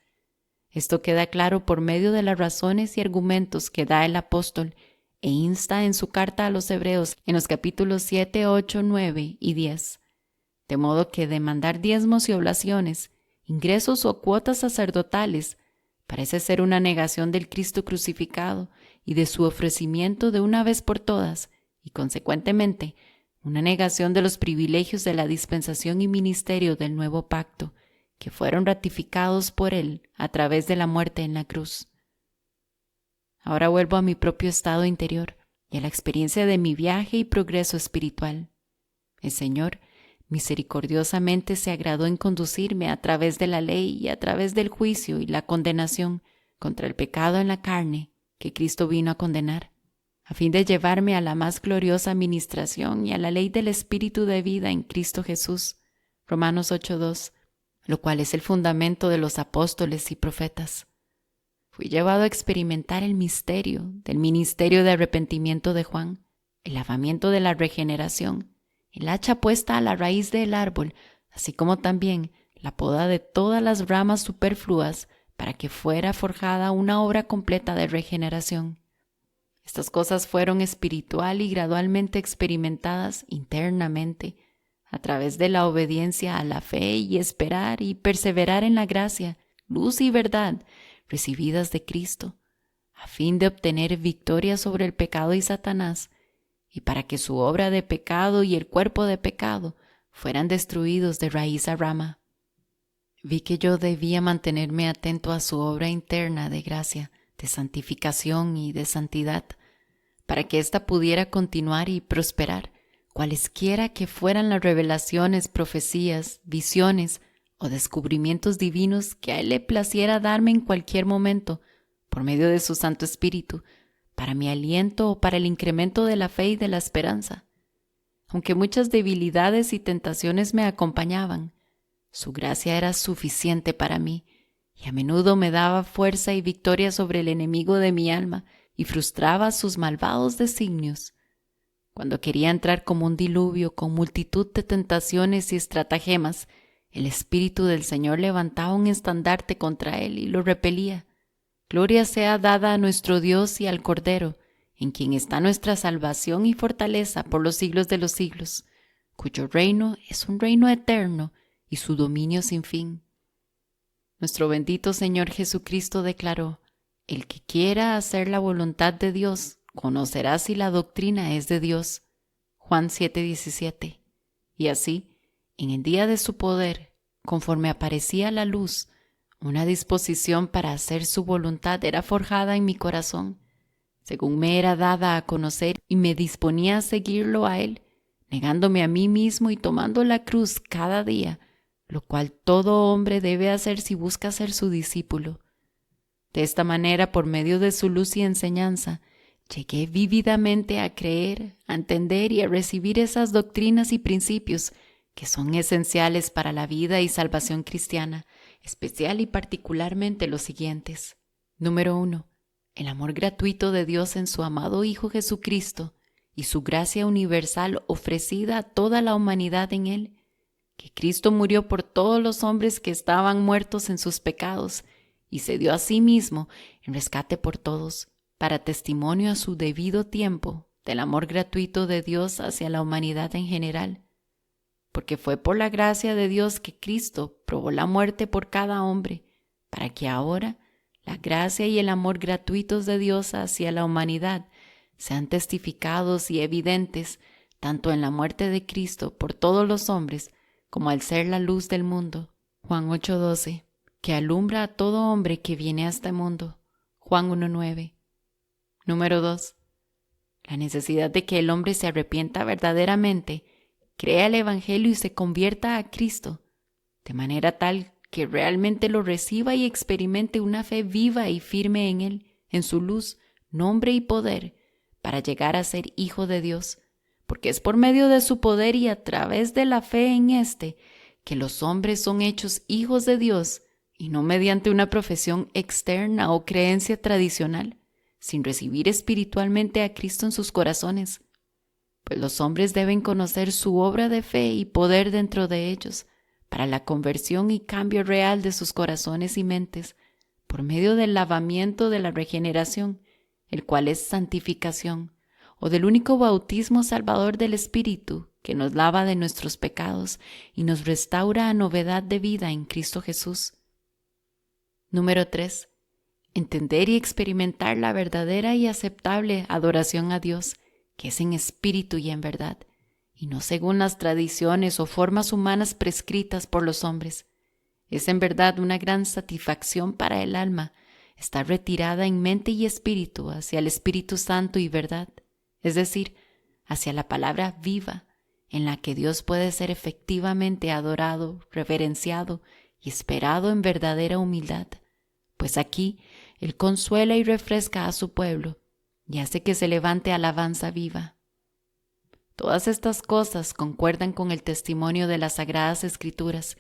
Esto queda claro por medio de las razones y argumentos que da el apóstol e insta en su carta a los Hebreos en los capítulos 7, 8, 9 y 10. De modo que demandar diezmos y oblaciones, ingresos o cuotas sacerdotales, parece ser una negación del Cristo crucificado y de su ofrecimiento de una vez por todas, y consecuentemente, una negación de los privilegios de la dispensación y ministerio del nuevo pacto, que fueron ratificados por Él a través de la muerte en la cruz. Ahora vuelvo a mi propio estado interior y a la experiencia de mi viaje y progreso espiritual. El Señor misericordiosamente se agradó en conducirme a través de la ley y a través del juicio y la condenación contra el pecado en la carne que Cristo vino a condenar, a fin de llevarme a la más gloriosa ministración y a la ley del Espíritu de vida en Cristo Jesús. Romanos 8:2, lo cual es el fundamento de los apóstoles y profetas. Fui llevado a experimentar el misterio del ministerio de arrepentimiento de Juan, el lavamiento de la regeneración, el hacha puesta a la raíz del árbol, así como también la poda de todas las ramas superfluas para que fuera forjada una obra completa de regeneración. Estas cosas fueron espiritual y gradualmente experimentadas internamente a través de la obediencia a la fe y esperar y perseverar en la gracia, luz y verdad recibidas de Cristo, a fin de obtener victoria sobre el pecado y Satanás, y para que su obra de pecado y el cuerpo de pecado fueran destruidos de raíz a rama. Vi que yo debía mantenerme atento a su obra interna de gracia, de santificación y de santidad, para que ésta pudiera continuar y prosperar, cualesquiera que fueran las revelaciones, profecías, visiones o descubrimientos divinos que a Él le placiera darme en cualquier momento, por medio de su Santo Espíritu, para mi aliento o para el incremento de la fe y de la esperanza. Aunque muchas debilidades y tentaciones me acompañaban, su gracia era suficiente para mí, y a menudo me daba fuerza y victoria sobre el enemigo de mi alma y frustraba sus malvados designios. Cuando quería entrar como un diluvio con multitud de tentaciones y estratagemas, el Espíritu del Señor levantaba un estandarte contra él y lo repelía. Gloria sea dada a nuestro Dios y al Cordero, en quien está nuestra salvación y fortaleza por los siglos de los siglos, cuyo reino es un reino eterno y su dominio sin fin. Nuestro bendito Señor Jesucristo declaró: el que quiera hacer la voluntad de Dios, conocerá si la doctrina es de Dios. Juan 7:17. Y así, en el día de su poder, conforme aparecía la luz, una disposición para hacer su voluntad era forjada en mi corazón, según me era dada a conocer, y me disponía a seguirlo a Él, negándome a mí mismo y tomando la cruz cada día, lo cual todo hombre debe hacer si busca ser su discípulo. De esta manera, por medio de su luz y enseñanza, llegué vívidamente a creer, a entender y a recibir esas doctrinas y principios que son esenciales para la vida y salvación cristiana, especial y particularmente los siguientes. Número 1. El amor gratuito de Dios en su amado Hijo Jesucristo y su gracia universal ofrecida a toda la humanidad en Él, que Cristo murió por todos los hombres que estaban muertos en sus pecados y se dio a sí mismo en rescate por todos, para testimonio a su debido tiempo del amor gratuito de Dios hacia la humanidad en general. Porque fue por la gracia de Dios que Cristo probó la muerte por cada hombre, para que ahora la gracia y el amor gratuitos de Dios hacia la humanidad sean testificados y evidentes tanto en la muerte de Cristo por todos los hombres como al ser la luz del mundo. Juan 8:12, que alumbra a todo hombre que viene a este mundo. Juan 1:9. Número 2. La necesidad de que el hombre se arrepienta verdaderamente, crea el Evangelio y se convierta a Cristo, de manera tal que realmente lo reciba y experimente una fe viva y firme en Él, en su luz, nombre y poder, para llegar a ser hijo de Dios, porque es por medio de su poder y a través de la fe en éste que los hombres son hechos hijos de Dios, y no mediante una profesión externa o creencia tradicional, sin recibir espiritualmente a Cristo en sus corazones. Pues los hombres deben conocer su obra de fe y poder dentro de ellos, para la conversión y cambio real de sus corazones y mentes, por medio del lavamiento de la regeneración, el cual es santificación, o del único bautismo salvador del Espíritu, que nos lava de nuestros pecados y nos restaura a novedad de vida en Cristo Jesús. Número 3. Entender y experimentar la verdadera y aceptable adoración a Dios, que es en espíritu y en verdad, y no según las tradiciones o formas humanas prescritas por los hombres. Es en verdad una gran satisfacción para el alma estar retirada en mente y espíritu hacia el Espíritu Santo y verdad, es decir, hacia la palabra viva, en la que Dios puede ser efectivamente adorado, reverenciado y esperado en verdadera humildad, pues aquí Él consuela y refresca a su pueblo y hace que se levante alabanza viva. Todas estas cosas concuerdan con el testimonio de las Sagradas Escrituras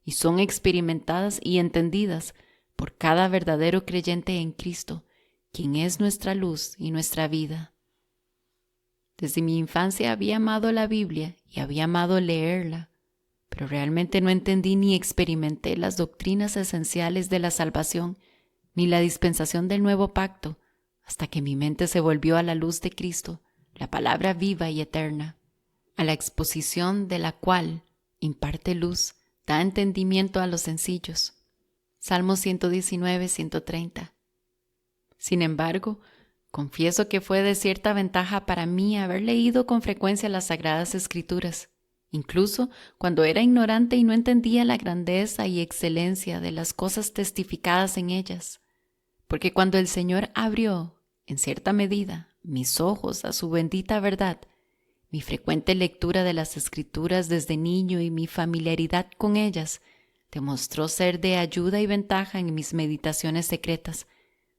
y son experimentadas y entendidas por cada verdadero creyente en Cristo, quien es nuestra luz y nuestra vida. Desde mi infancia había amado la Biblia y había amado leerla, pero realmente no entendí ni experimenté las doctrinas esenciales de la salvación ni la dispensación del nuevo pacto hasta que mi mente se volvió a la luz de Cristo, la palabra viva y eterna, a la exposición de la cual imparte luz, da entendimiento a los sencillos. Salmos 119, 130. Sin embargo, confieso que fue de cierta ventaja para mí haber leído con frecuencia las Sagradas Escrituras, incluso cuando era ignorante y no entendía la grandeza y excelencia de las cosas testificadas en ellas, porque cuando el Señor abrió, en cierta medida, mis ojos a su bendita verdad, mi frecuente lectura de las Escrituras desde niño y mi familiaridad con ellas demostró ser de ayuda y ventaja en mis meditaciones secretas,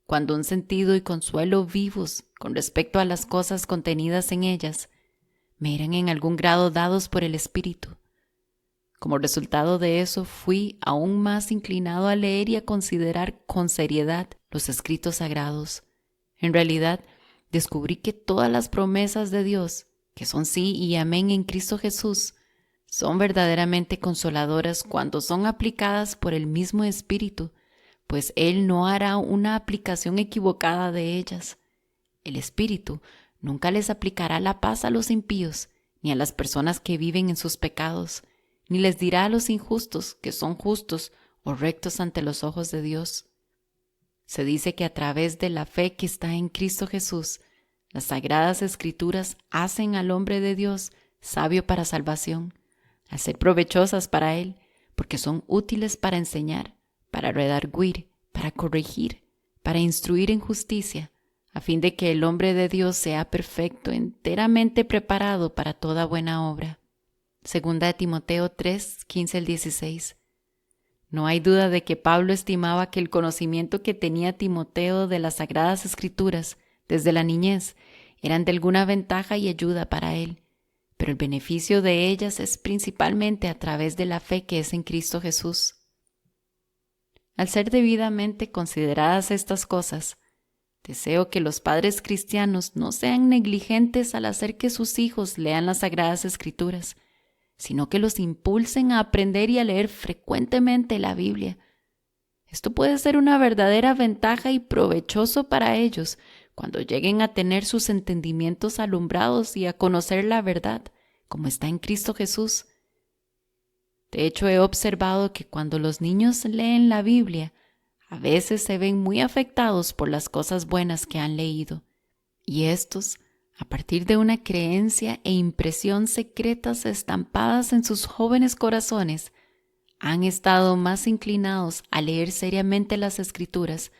cuando un sentido y consuelo vivos con respecto a las cosas contenidas en ellas me eran en algún grado dados por el Espíritu. Como resultado de eso, fui aún más inclinado a leer y a considerar con seriedad los escritos sagrados. En realidad, descubrí que todas las promesas de Dios, que son sí y amén en Cristo Jesús, son verdaderamente consoladoras cuando son aplicadas por el mismo Espíritu, pues Él no hará una aplicación equivocada de ellas. El Espíritu nunca les aplicará la paz a los impíos, ni a las personas que viven en sus pecados, ni les dirá a los injustos que son justos o rectos ante los ojos de Dios. Se dice que a través de la fe que está en Cristo Jesús, las Sagradas Escrituras hacen al hombre de Dios sabio para salvación, al ser provechosas para él, porque son útiles para enseñar, para redarguir, para corregir, para instruir en justicia, a fin de que el hombre de Dios sea perfecto, enteramente preparado para toda buena obra. Segunda de Timoteo 3, 15-16. No hay duda de que Pablo estimaba que el conocimiento que tenía Timoteo de las Sagradas Escrituras desde la niñez eran de alguna ventaja y ayuda para él, pero el beneficio de ellas es principalmente a través de la fe que es en Cristo Jesús. Al ser debidamente consideradas estas cosas, deseo que los padres cristianos no sean negligentes al hacer que sus hijos lean las Sagradas Escrituras, sino que los impulsen a aprender y a leer frecuentemente la Biblia. Esto puede ser una verdadera ventaja y provechoso para ellos cuando lleguen a tener sus entendimientos alumbrados y a conocer la verdad, como está en Cristo Jesús. De hecho, he observado que cuando los niños leen la Biblia, a veces se ven muy afectados por las cosas buenas que han leído, y estos, a partir de una creencia e impresión secretas estampadas en sus jóvenes corazones, han estado más inclinados a leer seriamente las Escrituras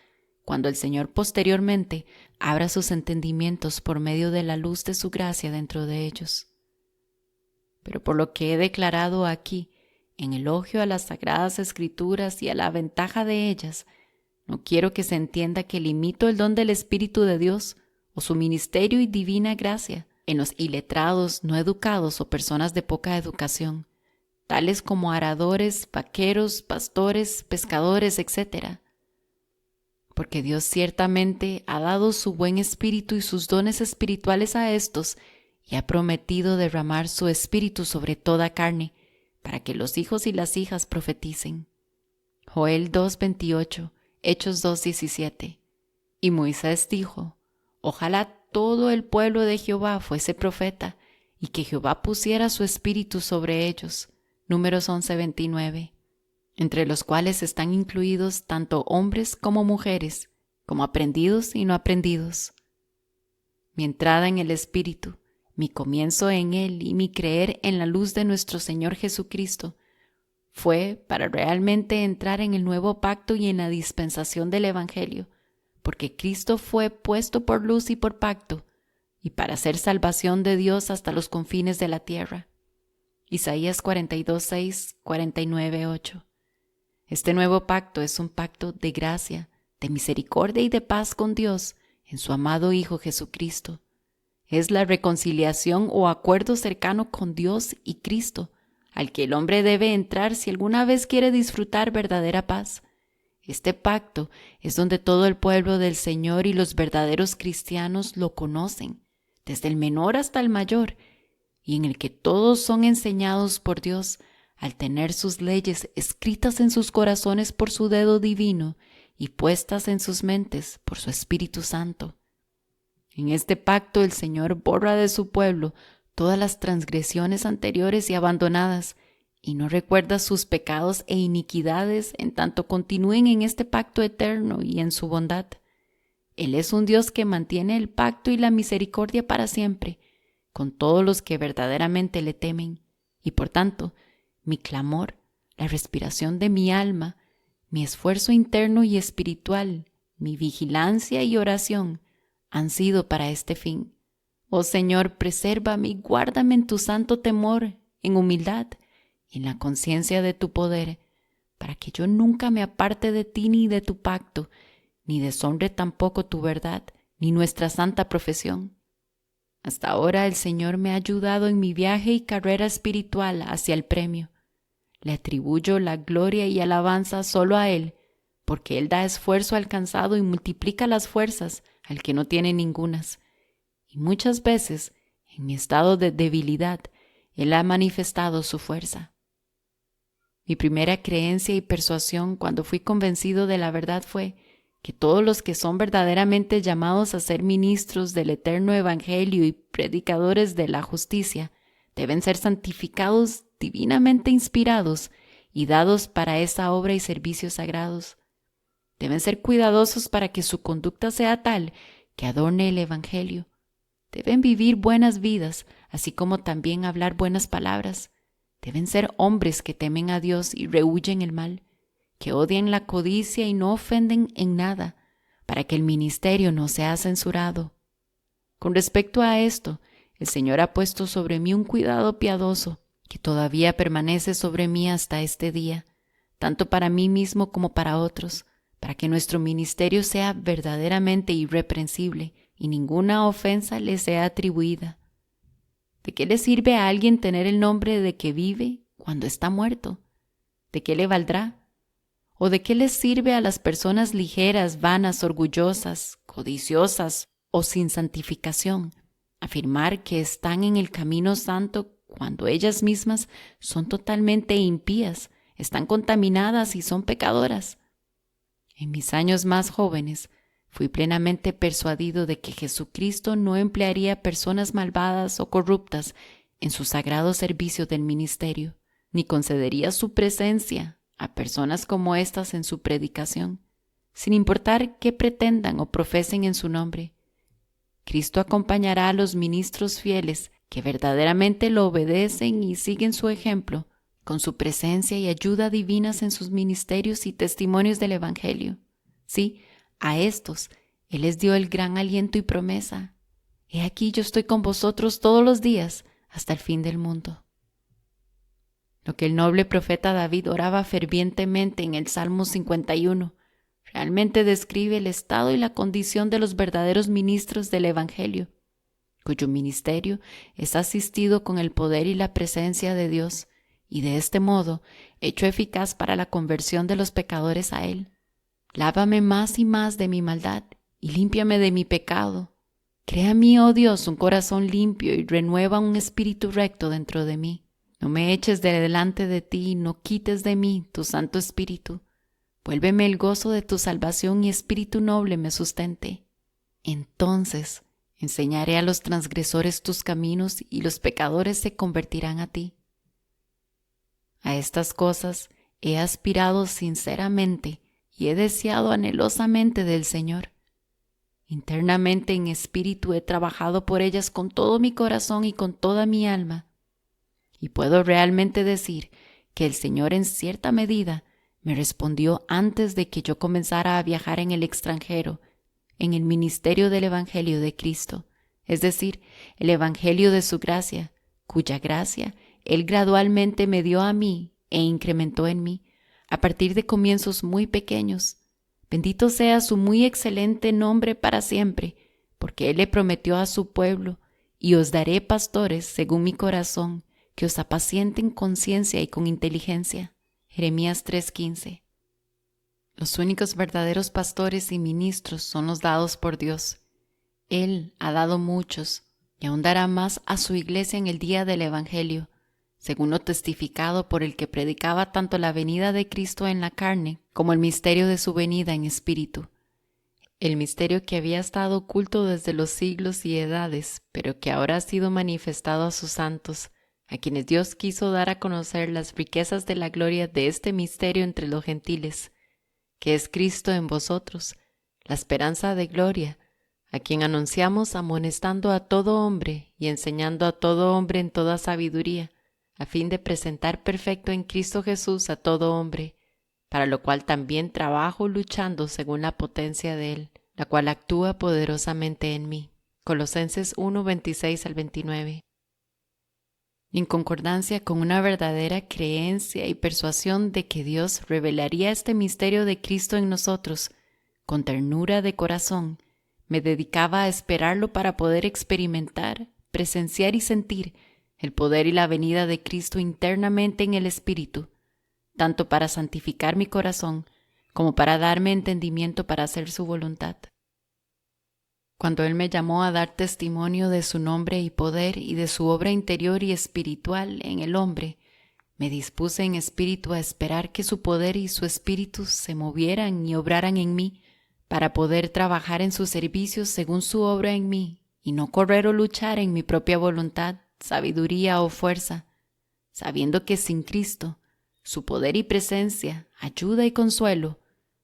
cuando el Señor posteriormente abra sus entendimientos por medio de la luz de su gracia dentro de ellos. Pero por lo que he declarado aquí, en elogio a las Sagradas Escrituras y a la ventaja de ellas, no quiero que se entienda que limito el don del Espíritu de Dios o su ministerio y divina gracia en los iletrados, no educados o personas de poca educación, tales como aradores, vaqueros, pastores, pescadores, etc. Porque Dios ciertamente ha dado su buen espíritu y sus dones espirituales a estos y ha prometido derramar su espíritu sobre toda carne, para que los hijos y las hijas profeticen. Joel 2:28, Hechos 2:17. Y Moisés dijo: ojalá todo el pueblo de Jehová fuese profeta, y que Jehová pusiera su espíritu sobre ellos. Números 11:29. Entre los cuales están incluidos tanto hombres como mujeres, como aprendidos y no aprendidos. Mi entrada en el Espíritu, mi comienzo en Él y mi creer en la luz de nuestro Señor Jesucristo fue para realmente entrar en el nuevo pacto y en la dispensación del Evangelio, porque Cristo fue puesto por luz y por pacto, y para hacer salvación de Dios hasta los confines de la tierra. Isaías 42:6, 49:8. Este nuevo pacto es un pacto de gracia, de misericordia y de paz con Dios en su amado Hijo Jesucristo. Es la reconciliación o acuerdo cercano con Dios y Cristo, al que el hombre debe entrar si alguna vez quiere disfrutar verdadera paz. Este pacto es donde todo el pueblo del Señor y los verdaderos cristianos lo conocen, desde el menor hasta el mayor, y en el que todos son enseñados por Dios al tener sus leyes escritas en sus corazones por su dedo divino y puestas en sus mentes por su Espíritu Santo. En este pacto el Señor borra de su pueblo todas las transgresiones anteriores y abandonadas, y no recuerda sus pecados e iniquidades en tanto continúen en este pacto eterno y en su bondad. Él es un Dios que mantiene el pacto y la misericordia para siempre, con todos los que verdaderamente le temen, y por tanto, mi clamor, la respiración de mi alma, mi esfuerzo interno y espiritual, mi vigilancia y oración han sido para este fin. Oh Señor, presérvame y guárdame en tu santo temor, en humildad y en la conciencia de tu poder, para que yo nunca me aparte de ti ni de tu pacto, ni deshonre tampoco tu verdad, ni nuestra santa profesión. Hasta ahora el Señor me ha ayudado en mi viaje y carrera espiritual hacia el premio. Le atribuyo la gloria y alabanza solo a Él, porque Él da esfuerzo al cansado y multiplica las fuerzas al que no tiene ningunas. Y muchas veces, en mi estado de debilidad, Él ha manifestado su fuerza. Mi primera creencia y persuasión cuando fui convencido de la verdad fue que todos los que son verdaderamente llamados a ser ministros del eterno evangelio y predicadores de la justicia deben ser santificados, divinamente inspirados y dados para esa obra y servicios sagrados. Deben ser cuidadosos para que su conducta sea tal que adorne el evangelio. Deben vivir buenas vidas, así como también hablar buenas palabras. Deben ser hombres que temen a Dios y rehuyen el mal, que odian la codicia y no ofenden en nada, para que el ministerio no sea censurado. Con respecto a esto, el Señor ha puesto sobre mí un cuidado piadoso, que todavía permanece sobre mí hasta este día, tanto para mí mismo como para otros, para que nuestro ministerio sea verdaderamente irreprensible y ninguna ofensa le sea atribuida. ¿De qué le sirve a alguien tener el nombre de que vive cuando está muerto? ¿De qué le valdrá? ¿O de qué les sirve a las personas ligeras, vanas, orgullosas, codiciosas o sin santificación afirmar que están en el camino santo cuando ellas mismas son totalmente impías, están contaminadas y son pecadoras? En mis años más jóvenes fui plenamente persuadido de que Jesucristo no emplearía personas malvadas o corruptas en su sagrado servicio del ministerio, ni concedería su presencia a personas como estas en su predicación, sin importar qué pretendan o profesen en su nombre. Cristo acompañará a los ministros fieles que verdaderamente lo obedecen y siguen su ejemplo, con su presencia y ayuda divinas en sus ministerios y testimonios del Evangelio. Sí, a estos Él les dio el gran aliento y promesa: He aquí yo estoy con vosotros todos los días hasta el fin del mundo. Lo que el noble profeta David oraba fervientemente en el Salmo 51 realmente describe el estado y la condición de los verdaderos ministros del Evangelio, cuyo ministerio es asistido con el poder y la presencia de Dios, y de este modo hecho eficaz para la conversión de los pecadores a Él. Lávame más y más de mi maldad, y límpiame de mi pecado. Crea en mí, oh Dios, un corazón limpio, y renueva un espíritu recto dentro de mí. No me eches de delante de ti, no quites de mí tu Santo Espíritu. Vuélveme el gozo de tu salvación y espíritu noble me sustente. Entonces enseñaré a los transgresores tus caminos y los pecadores se convertirán a ti. A estas cosas he aspirado sinceramente y he deseado anhelosamente del Señor. Internamente en espíritu he trabajado por ellas con todo mi corazón y con toda mi alma. Y puedo realmente decir que el Señor en cierta medida me respondió antes de que yo comenzara a viajar en el extranjero, en el ministerio del Evangelio de Cristo, es decir, el Evangelio de su gracia, cuya gracia Él gradualmente me dio a mí e incrementó en mí, a partir de comienzos muy pequeños. Bendito sea su muy excelente nombre para siempre, porque Él le prometió a su pueblo: y os daré pastores según mi corazón, que os apacienten con ciencia y con inteligencia. Jeremías 3:15. Los únicos verdaderos pastores y ministros son los dados por Dios. Él ha dado muchos, y aún dará más a su iglesia en el día del Evangelio, según lo testificado por el que predicaba tanto la venida de Cristo en la carne como el misterio de su venida en espíritu. El misterio que había estado oculto desde los siglos y edades, pero que ahora ha sido manifestado a sus santos, a quienes Dios quiso dar a conocer las riquezas de la gloria de este misterio entre los gentiles, que es Cristo en vosotros, la esperanza de gloria, a quien anunciamos amonestando a todo hombre y enseñando a todo hombre en toda sabiduría, a fin de presentar perfecto en Cristo Jesús a todo hombre, para lo cual también trabajo luchando según la potencia de Él, la cual actúa poderosamente en mí. Colosenses 1:26-29. En concordancia con una verdadera creencia y persuasión de que Dios revelaría este misterio de Cristo en nosotros, con ternura de corazón, me dedicaba a esperarlo para poder experimentar, presenciar y sentir el poder y la venida de Cristo internamente en el Espíritu, tanto para santificar mi corazón como para darme entendimiento para hacer su voluntad. Cuando Él me llamó a dar testimonio de su nombre y poder y de su obra interior y espiritual en el hombre, me dispuse en espíritu a esperar que su poder y su espíritu se movieran y obraran en mí para poder trabajar en su servicio según su obra en mí y no correr o luchar en mi propia voluntad, sabiduría o fuerza, sabiendo que sin Cristo, su poder y presencia, ayuda y consuelo,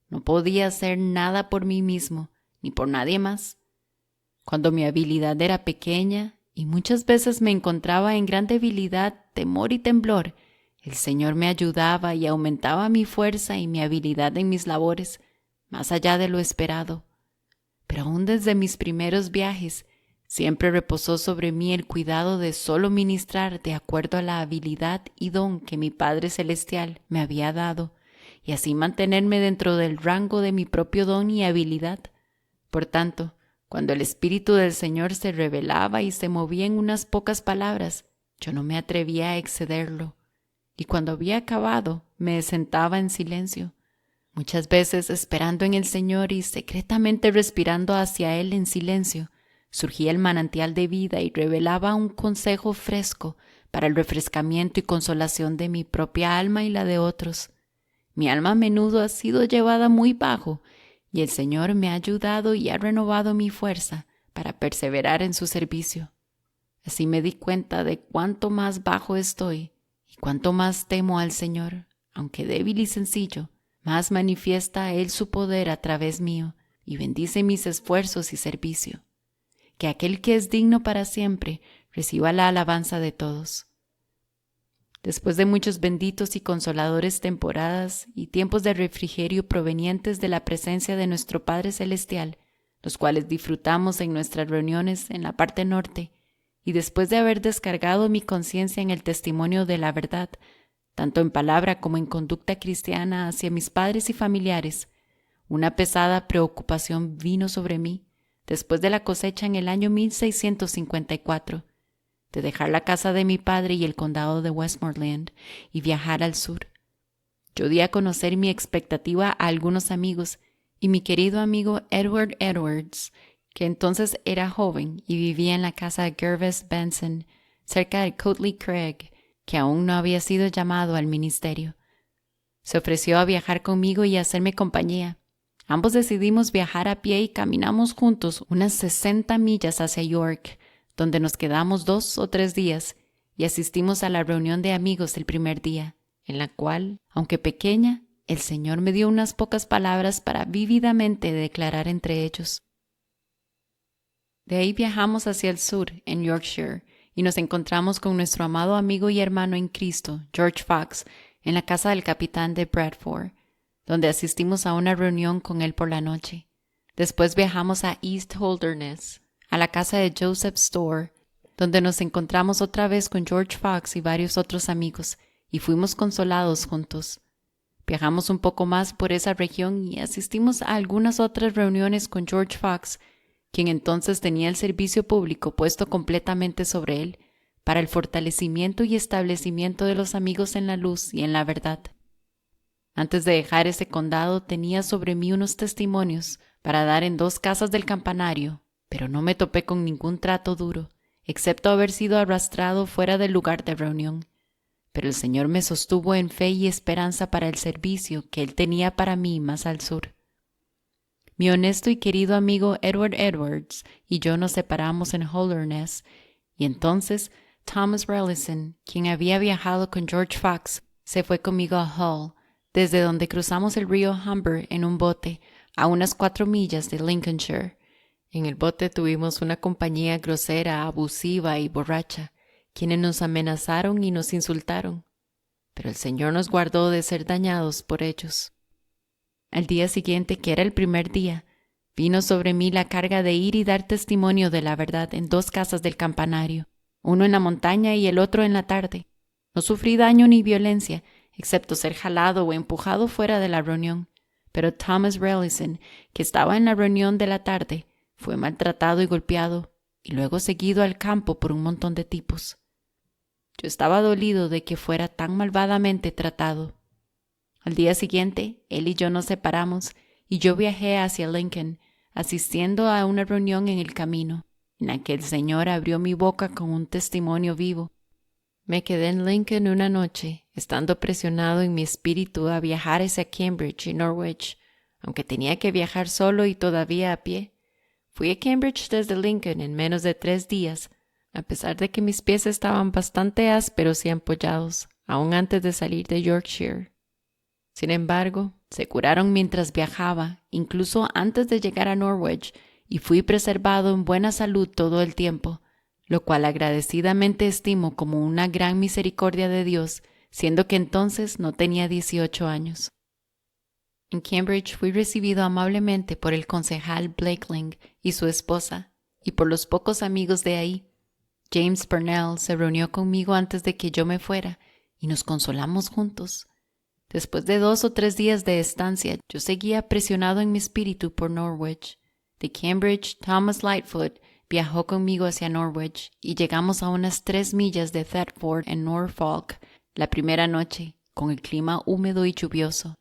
no podía hacer nada por mí mismo ni por nadie más. Cuando mi habilidad era pequeña y muchas veces me encontraba en gran debilidad, temor y temblor, el Señor me ayudaba y aumentaba mi fuerza y mi habilidad en mis labores, más allá de lo esperado. Pero aún desde mis primeros viajes, siempre reposó sobre mí el cuidado de solo ministrar de acuerdo a la habilidad y don que mi Padre Celestial me había dado, y así mantenerme dentro del rango de mi propio don y habilidad. Por tanto, cuando el Espíritu del Señor se revelaba y se movía en unas pocas palabras, yo no me atrevía a excederlo, y cuando había acabado, me sentaba en silencio, muchas veces esperando en el Señor y secretamente respirando hacia Él en silencio. Surgía el manantial de vida y revelaba un consejo fresco para el refrescamiento y consolación de mi propia alma y la de otros. Mi alma a menudo ha sido llevada muy bajo, y el Señor me ha ayudado y ha renovado mi fuerza para perseverar en su servicio. Así me di cuenta de cuánto más bajo estoy y cuánto más temo al Señor, aunque débil y sencillo, más manifiesta Él su poder a través mío y bendice mis esfuerzos y servicio. Que aquel que es digno para siempre reciba la alabanza de todos. Después de muchos benditos y consoladores temporadas y tiempos de refrigerio provenientes de la presencia de nuestro Padre Celestial, los cuales disfrutamos en nuestras reuniones en la parte norte, y después de haber descargado mi conciencia en el testimonio de la verdad, tanto en palabra como en conducta cristiana hacia mis padres y familiares, una pesada preocupación vino sobre mí después de la cosecha en el año 1654, de dejar la casa de mi padre y el condado de Westmoreland y viajar al sur. Yo di a conocer mi expectativa a algunos amigos y mi querido amigo Edward Edwards, que entonces era joven y vivía en la casa de Gervais Benson, cerca de Cotley Craig, que aún no había sido llamado al ministerio. Se ofreció a viajar conmigo y a hacerme compañía. Ambos decidimos viajar a pie y caminamos juntos unas 60 millas hacia York, donde nos quedamos 2 o 3 días y asistimos a la reunión de amigos el primer día, en la cual, aunque pequeña, el Señor me dio unas pocas palabras para vívidamente declarar entre ellos. De ahí viajamos hacia el sur, en Yorkshire, y nos encontramos con nuestro amado amigo y hermano en Cristo, George Fox, en la casa del capitán de Bradford, donde asistimos a una reunión con él por la noche. Después viajamos a East Holderness, a la casa de Joseph Store, donde nos encontramos otra vez con George Fox y varios otros amigos, y fuimos consolados juntos. Viajamos un poco más por esa región y asistimos a algunas otras reuniones con George Fox, quien entonces tenía el servicio público puesto completamente sobre él, para el fortalecimiento y establecimiento de los amigos en la luz y en la verdad. Antes de dejar ese condado tenía sobre mí unos testimonios para dar en 2 casas del campanario, pero no me topé con ningún trato duro, excepto haber sido arrastrado fuera del lugar de reunión. Pero el Señor me sostuvo en fe y esperanza para el servicio que Él tenía para mí más al sur. Mi honesto y querido amigo Edward Edwards y yo nos separamos en Holderness, y entonces Thomas Relison, quien había viajado con George Fox, se fue conmigo a Hull, desde donde cruzamos el río Humber en un bote a unas 4 millas de Lincolnshire. En el bote tuvimos una compañía grosera, abusiva y borracha, quienes nos amenazaron y nos insultaron, pero el Señor nos guardó de ser dañados por ellos. Al día siguiente, que era el primer día, vino sobre mí la carga de ir y dar testimonio de la verdad en 2 casas del campanario, uno en la montaña y el otro en la tarde. No sufrí daño ni violencia, excepto ser jalado o empujado fuera de la reunión, pero Thomas Relison, que estaba en la reunión de la tarde, fue maltratado y golpeado, y luego seguido al campo por un montón de tipos. Yo estaba dolido de que fuera tan malvadamente tratado. Al día siguiente, él y yo nos separamos y yo viajé hacia Lincoln, asistiendo a una reunión en el camino, en la que el Señor abrió mi boca con un testimonio vivo. Me quedé en Lincoln una noche, estando presionado en mi espíritu a viajar hacia Cambridge y Norwich, aunque tenía que viajar solo y todavía a pie. Fui a Cambridge desde Lincoln en menos de 3 días, a pesar de que mis pies estaban bastante ásperos y ampollados, aún antes de salir de Yorkshire. Sin embargo, se curaron mientras viajaba, incluso antes de llegar a Norwich, y fui preservado en buena salud todo el tiempo, lo cual agradecidamente estimo como una gran misericordia de Dios, siendo que entonces no tenía 18 años. En Cambridge fui recibido amablemente por el concejal Blakeling y su esposa, y por los pocos amigos de ahí. James Purnell se reunió conmigo antes de que yo me fuera, y nos consolamos juntos. Después de 2 o 3 días de estancia, yo seguía presionado en mi espíritu por Norwich. De Cambridge, Thomas Lightfoot viajó conmigo hacia Norwich y llegamos a unas 3 millas de Thetford en Norfolk la primera noche, con el clima húmedo y lluvioso.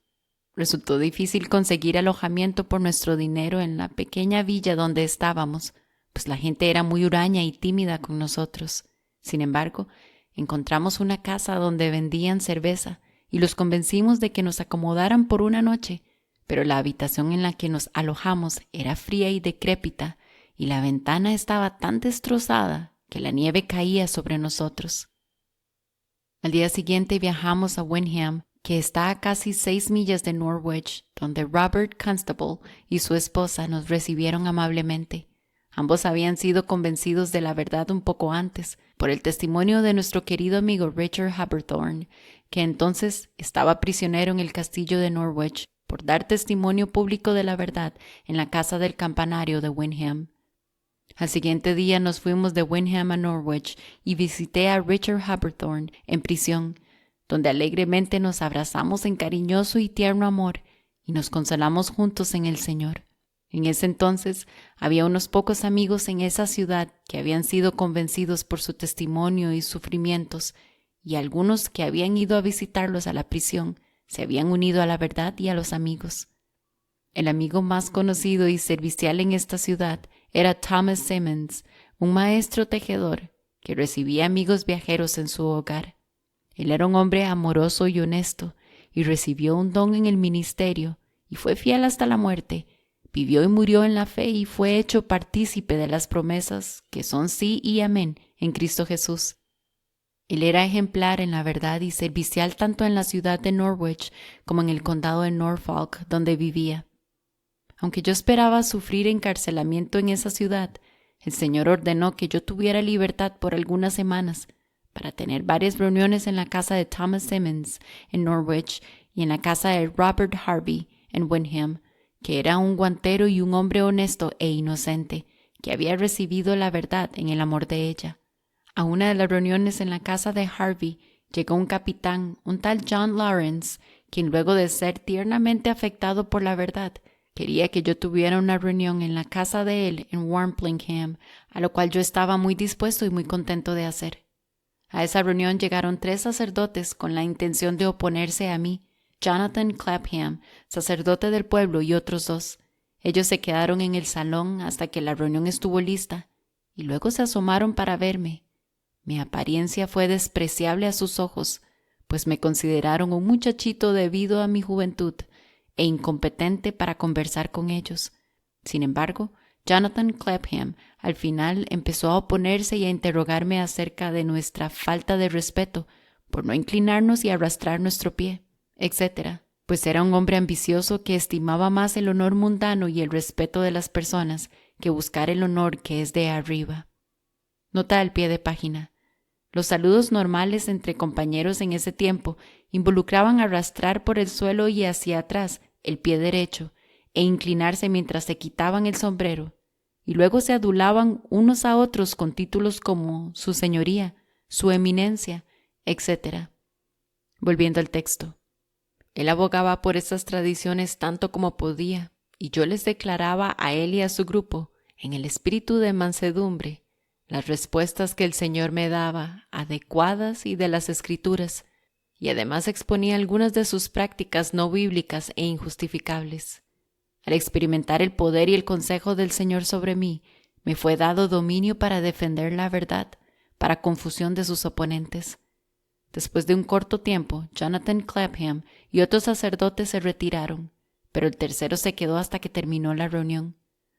Resultó difícil conseguir alojamiento por nuestro dinero en la pequeña villa donde estábamos, pues la gente era muy huraña y tímida con nosotros. Sin embargo, encontramos una casa donde vendían cerveza y los convencimos de que nos acomodaran por una noche, pero la habitación en la que nos alojamos era fría y decrépita, y la ventana estaba tan destrozada que la nieve caía sobre nosotros. Al día siguiente viajamos a Windham, que está a casi 6 millas de Norwich, donde Robert Constable y su esposa nos recibieron amablemente. Ambos habían sido convencidos de la verdad un poco antes, por el testimonio de nuestro querido amigo Richard Haberthorne, que entonces estaba prisionero en el castillo de Norwich por dar testimonio público de la verdad en la casa del campanario de Windham. Al siguiente día nos fuimos de Windham a Norwich y visité a Richard Haberthorne en prisión, donde alegremente nos abrazamos en cariñoso y tierno amor y nos consolamos juntos en el Señor. En ese entonces había unos pocos amigos en esa ciudad que habían sido convencidos por su testimonio y sufrimientos, y algunos que habían ido a visitarlos a la prisión se habían unido a la verdad y a los amigos. El amigo más conocido y servicial en esta ciudad era Thomas Simmons, un maestro tejedor que recibía amigos viajeros en su hogar. Él era un hombre amoroso y honesto, y recibió un don en el ministerio, y fue fiel hasta la muerte. Vivió y murió en la fe y fue hecho partícipe de las promesas que son sí y amén en Cristo Jesús. Él era ejemplar en la verdad y servicial tanto en la ciudad de Norwich como en el condado de Norfolk, donde vivía. Aunque yo esperaba sufrir encarcelamiento en esa ciudad, el Señor ordenó que yo tuviera libertad por algunas semanas para tener varias reuniones en la casa de Thomas Simmons en Norwich y en la casa de Robert Harvey en Windham, que era un guantero y un hombre honesto e inocente, que había recibido la verdad en el amor de ella. A una de las reuniones en la casa de Harvey llegó un capitán, un tal John Lawrence, quien luego de ser tiernamente afectado por la verdad, quería que yo tuviera una reunión en la casa de él en Warplingham, a lo cual yo estaba muy dispuesto y muy contento de hacer. A esa reunión llegaron 3 sacerdotes con la intención de oponerse a mí, Jonathan Clapham, sacerdote del pueblo, y otros 2. Ellos se quedaron en el salón hasta que la reunión estuvo lista, y luego se asomaron para verme. Mi apariencia fue despreciable a sus ojos, pues me consideraron un muchachito debido a mi juventud e incompetente para conversar con ellos. Sin embargo, Jonathan Clapham al final empezó a oponerse y a interrogarme acerca de nuestra falta de respeto por no inclinarnos y arrastrar nuestro pie, etc., pues era un hombre ambicioso que estimaba más el honor mundano y el respeto de las personas que buscar el honor que es de arriba. Nota al pie de página. Los saludos normales entre compañeros en ese tiempo involucraban arrastrar por el suelo y hacia atrás el pie derecho e inclinarse mientras se quitaban el sombrero, y luego se adulaban unos a otros con títulos como Su Señoría, Su Eminencia, etc. Volviendo al texto. Él abogaba por estas tradiciones tanto como podía, y yo les declaraba a él y a su grupo, en el espíritu de mansedumbre, las respuestas que el Señor me daba, adecuadas y de las Escrituras, y además exponía algunas de sus prácticas no bíblicas e injustificables. Al experimentar el poder y el consejo del Señor sobre mí, me fue dado dominio para defender la verdad, para confusión de sus oponentes. Después de un corto tiempo, Jonathan Clapham y otros sacerdotes se retiraron, pero el tercero se quedó hasta que terminó la reunión.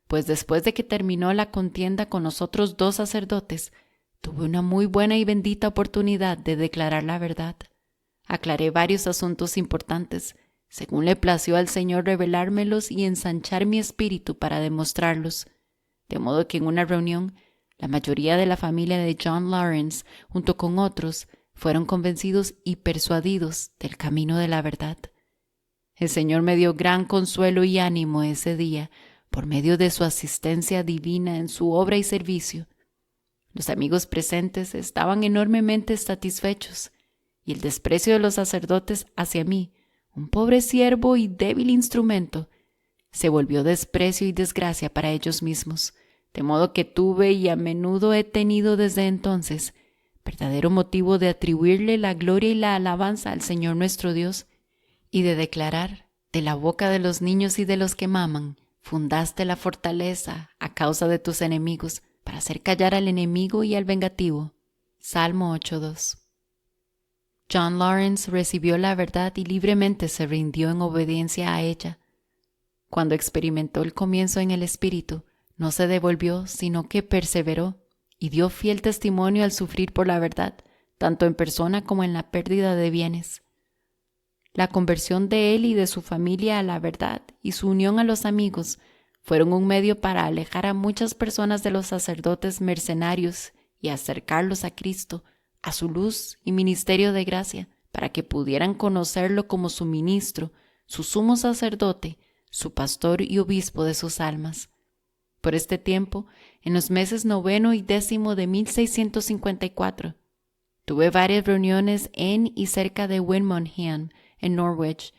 Pues después de que terminó la contienda con los otros 2 sacerdotes, tuve una muy buena y bendita oportunidad de declarar la verdad. Aclaré varios asuntos importantes, según le plació al Señor revelármelos y ensanchar mi espíritu para demostrarlos, de modo que en una reunión, la mayoría de la familia de John Lawrence, junto con otros, fueron convencidos y persuadidos del camino de la verdad. El Señor me dio gran consuelo y ánimo ese día, por medio de su asistencia divina en su obra y servicio. Los amigos presentes estaban enormemente satisfechos, y el desprecio de los sacerdotes hacia mí, un pobre siervo y débil instrumento, se volvió desprecio y desgracia para ellos mismos, de modo que tuve y a menudo he tenido desde entonces verdadero motivo de atribuirle la gloria y la alabanza al Señor nuestro Dios, y de declarar de la boca de los niños y de los que maman, fundaste la fortaleza a causa de tus enemigos, para hacer callar al enemigo y al vengativo. Salmo 8:2. John Lawrence recibió la verdad y libremente se rindió en obediencia a ella. Cuando experimentó el comienzo en el Espíritu, no se devolvió, sino que perseveró y dio fiel testimonio al sufrir por la verdad, tanto en persona como en la pérdida de bienes. La conversión de él y de su familia a la verdad y su unión a los amigos fueron un medio para alejar a muchas personas de los sacerdotes mercenarios y acercarlos a Cristo, a su luz y ministerio de gracia, para que pudieran conocerlo como su ministro, su sumo sacerdote, su pastor y obispo de sus almas. Por este tiempo, en los meses 9 y 10 de 1654, tuve varias reuniones en y cerca de Winmonheim, en Norwich.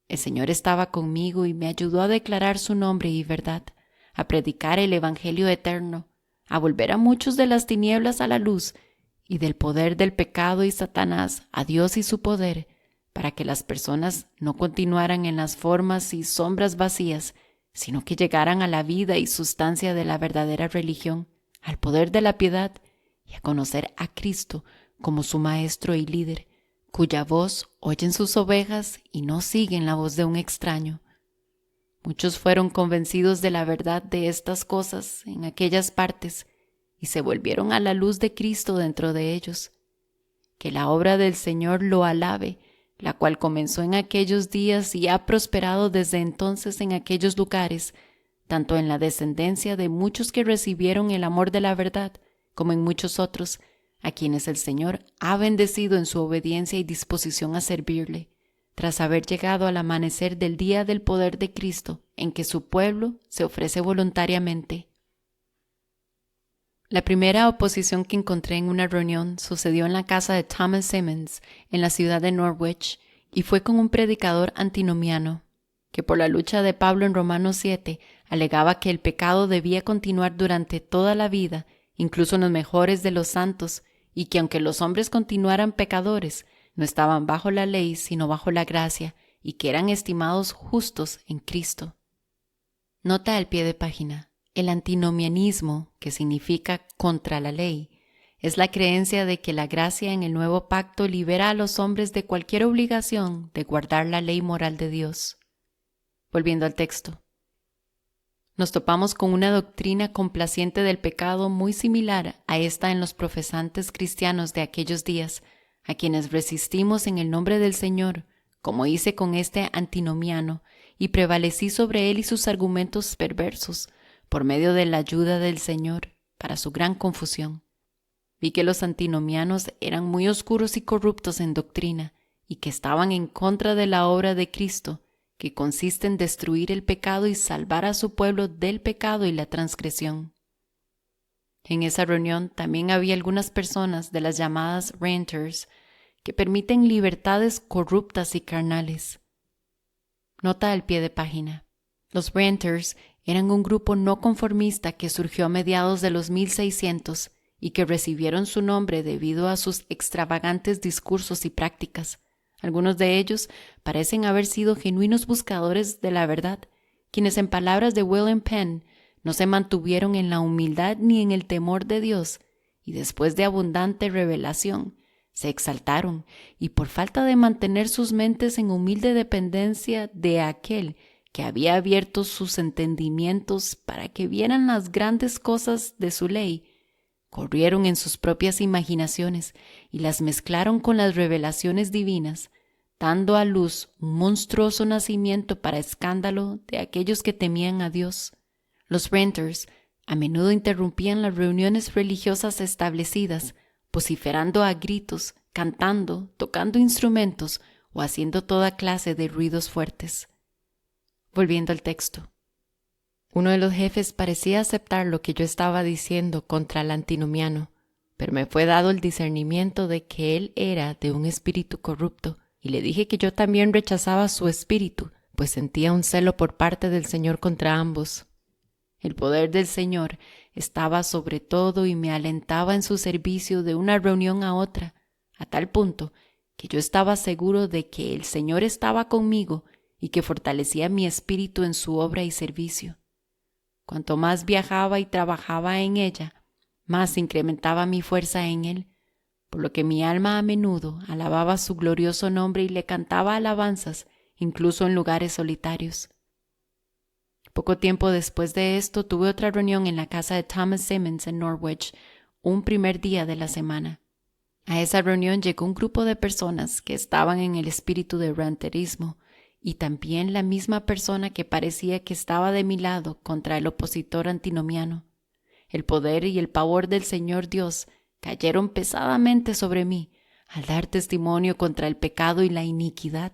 El Señor estaba conmigo y me ayudó a declarar su nombre y verdad, a predicar el Evangelio eterno, a volver a muchos de las tinieblas a la luz y del poder del pecado y Satanás a Dios y su poder, para que las personas no continuaran en las formas y sombras vacías, sino que llegaran a la vida y sustancia de la verdadera religión, al poder de la piedad y a conocer a Cristo como su Maestro y líder, cuya voz oyen sus ovejas y no siguen la voz de un extraño. Muchos fueron convencidos de la verdad de estas cosas en aquellas partes y se volvieron a la luz de Cristo dentro de ellos. Que la obra del Señor lo alabe, la cual comenzó en aquellos días y ha prosperado desde entonces en aquellos lugares, tanto en la descendencia de muchos que recibieron el amor de la verdad, como en muchos otros, a quienes el Señor ha bendecido en su obediencia y disposición a servirle, tras haber llegado al amanecer del día del poder de Cristo, en que su pueblo se ofrece voluntariamente. La primera oposición que encontré en una reunión sucedió en la casa de Thomas Simmons, en la ciudad de Norwich, y fue con un predicador antinomiano, que por la lucha de Pablo en Romanos 7 alegaba que el pecado debía continuar durante toda la vida, incluso en los mejores de los santos, y que aunque los hombres continuaran pecadores, no estaban bajo la ley, sino bajo la gracia, y que eran estimados justos en Cristo. Nota al pie de página. El antinomianismo, que significa contra la ley, es la creencia de que la gracia en el nuevo pacto libera a los hombres de cualquier obligación de guardar la ley moral de Dios. Volviendo al texto. Nos topamos con una doctrina complaciente del pecado muy similar a esta en los profesantes cristianos de aquellos días, a quienes resistimos en el nombre del Señor, como hice con este antinomiano, y prevalecí sobre él y sus argumentos perversos, por medio de la ayuda del Señor, para su gran confusión. Vi que los antinomianos eran muy oscuros y corruptos en doctrina, y que estaban en contra de la obra de Cristo, que consiste en destruir el pecado y salvar a su pueblo del pecado y la transgresión. En esa reunión también había algunas personas de las llamadas renters, que permiten libertades corruptas y carnales. Nota al pie de página. Los renters eran un grupo no conformista que surgió a mediados de los 1600 y que recibieron su nombre debido a sus extravagantes discursos y prácticas. Algunos de ellos parecen haber sido genuinos buscadores de la verdad, quienes en palabras de William Penn no se mantuvieron en la humildad ni en el temor de Dios, y después de abundante revelación, se exaltaron y por falta de mantener sus mentes en humilde dependencia de aquel que había abierto sus entendimientos para que vieran las grandes cosas de su ley, corrieron en sus propias imaginaciones y las mezclaron con las revelaciones divinas, dando a luz un monstruoso nacimiento para escándalo de aquellos que temían a Dios. Los renters a menudo interrumpían las reuniones religiosas establecidas, vociferando a gritos, cantando, tocando instrumentos o haciendo toda clase de ruidos fuertes. Volviendo al texto. Uno de los jefes parecía aceptar lo que yo estaba diciendo contra el antinomiano, pero me fue dado el discernimiento de que él era de un espíritu corrupto, y le dije que yo también rechazaba su espíritu, pues sentía un celo por parte del Señor contra ambos. El poder del Señor estaba sobre todo y me alentaba en su servicio de una reunión a otra, a tal punto que yo estaba seguro de que el Señor estaba conmigo y que fortalecía mi espíritu en su obra y servicio. Cuanto más viajaba y trabajaba en ella, más incrementaba mi fuerza en él, por lo que mi alma a menudo alababa su glorioso nombre y le cantaba alabanzas, incluso en lugares solitarios. Poco tiempo después de esto tuve otra reunión en la casa de Thomas Simmons en Norwich, un primer día de la semana. A esa reunión llegó un grupo de personas que estaban en el espíritu de ranterismo, y también la misma persona que parecía que estaba de mi lado contra el opositor antinomiano. El poder y el pavor del Señor Dios cayeron pesadamente sobre mí al dar testimonio contra el pecado y la iniquidad,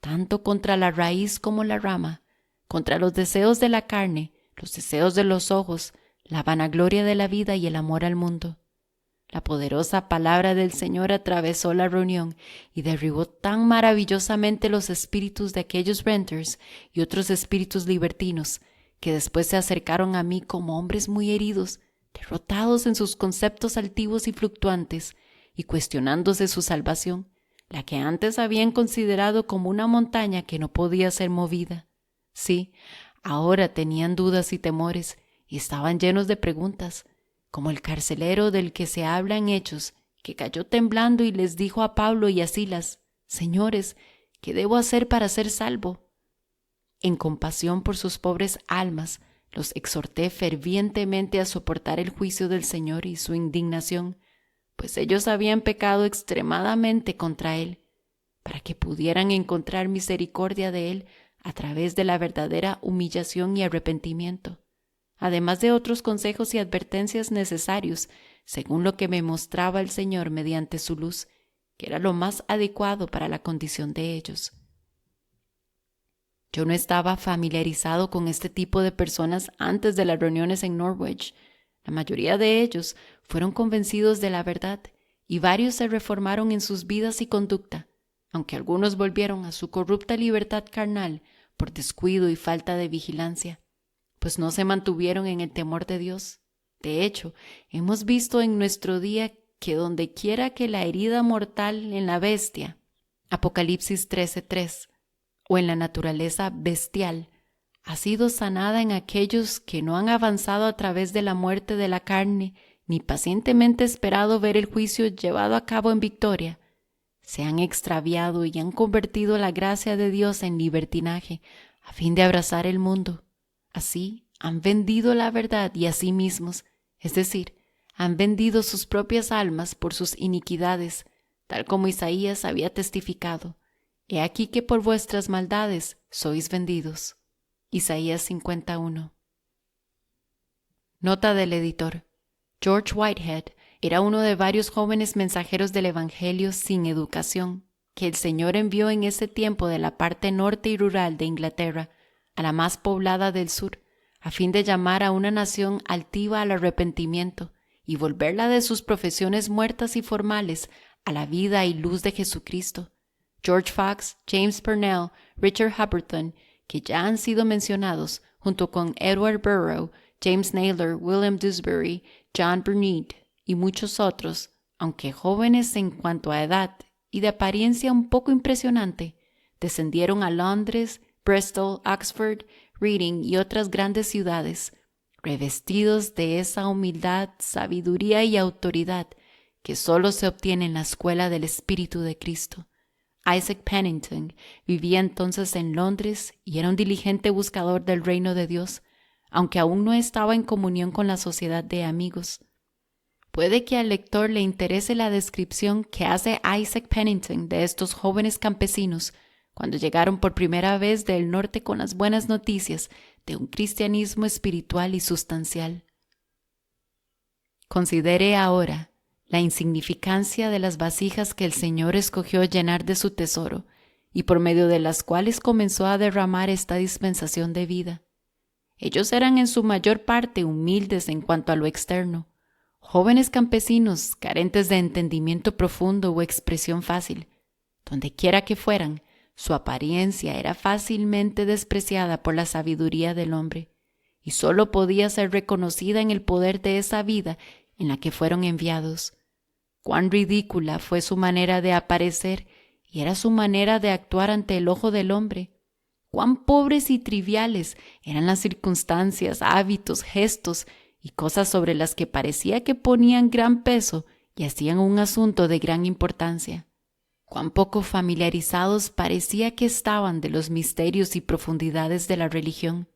tanto contra la raíz como la rama, contra los deseos de la carne, los deseos de los ojos, la vanagloria de la vida y el amor al mundo. La poderosa palabra del Señor atravesó la reunión y derribó tan maravillosamente los espíritus de aquellos renters y otros espíritus libertinos, que después se acercaron a mí como hombres muy heridos, derrotados en sus conceptos altivos y fluctuantes, y cuestionándose su salvación, la que antes habían considerado como una montaña que no podía ser movida. Sí, ahora tenían dudas y temores, y estaban llenos de preguntas, como el carcelero del que se habla en Hechos, que cayó temblando y les dijo a Pablo y a Silas: «Señores, ¿qué debo hacer para ser salvo?». En compasión por sus pobres almas, los exhorté fervientemente a soportar el juicio del Señor y su indignación, pues ellos habían pecado extremadamente contra Él, para que pudieran encontrar misericordia de Él a través de la verdadera humillación y arrepentimiento, además de otros consejos y advertencias necesarios, según lo que me mostraba el Señor mediante su luz, que era lo más adecuado para la condición de ellos. Yo no estaba familiarizado con este tipo de personas antes de las reuniones en Norwich. La mayoría de ellos fueron convencidos de la verdad y varios se reformaron en sus vidas y conducta, aunque algunos volvieron a su corrupta libertad carnal por descuido y falta de vigilancia, pues no se mantuvieron en el temor de Dios. De hecho, hemos visto en nuestro día que donde quiera que la herida mortal en la bestia, Apocalipsis 13:3, o en la naturaleza bestial, ha sido sanada en aquellos que no han avanzado a través de la muerte de la carne, ni pacientemente esperado ver el juicio llevado a cabo en victoria, se han extraviado y han convertido la gracia de Dios en libertinaje a fin de abrazar el mundo. Así han vendido la verdad y a sí mismos, es decir, han vendido sus propias almas por sus iniquidades, tal como Isaías había testificado. He aquí que por vuestras maldades sois vendidos. Isaías 51. Nota del editor. George Whitehead era uno de varios jóvenes mensajeros del Evangelio sin educación que el Señor envió en ese tiempo de la parte norte y rural de Inglaterra a la más poblada del sur, a fin de llamar a una nación altiva al arrepentimiento y volverla de sus profesiones muertas y formales a la vida y luz de Jesucristo. George Fox, James Purnell, Richard Hubberton, que ya han sido mencionados, junto con Edward Burrough, James Naylor, William Dewsbury, John Burnet y muchos otros, aunque jóvenes en cuanto a edad y de apariencia un poco impresionante, descendieron a Londres, Bristol, Oxford, Reading y otras grandes ciudades, revestidos de esa humildad, sabiduría y autoridad que solo se obtiene en la escuela del Espíritu de Cristo. Isaac Pennington vivía entonces en Londres y era un diligente buscador del reino de Dios, aunque aún no estaba en comunión con la sociedad de amigos. Puede que al lector le interese la descripción que hace Isaac Pennington de estos jóvenes campesinos cuando llegaron por primera vez del norte con las buenas noticias de un cristianismo espiritual y sustancial. Considere ahora la insignificancia de las vasijas que el Señor escogió llenar de su tesoro y por medio de las cuales comenzó a derramar esta dispensación de vida. Ellos eran en su mayor parte humildes en cuanto a lo externo, jóvenes campesinos carentes de entendimiento profundo o expresión fácil. Donde quiera que fueran, su apariencia era fácilmente despreciada por la sabiduría del hombre y solo podía ser reconocida en el poder de esa vida en la que fueron enviados. Cuán ridícula fue su manera de aparecer y era su manera de actuar ante el ojo del hombre. Cuán pobres y triviales eran las circunstancias, hábitos, gestos y cosas sobre las que parecía que ponían gran peso y hacían un asunto de gran importancia. Cuán poco familiarizados parecía que estaban de los misterios y profundidades de la religión.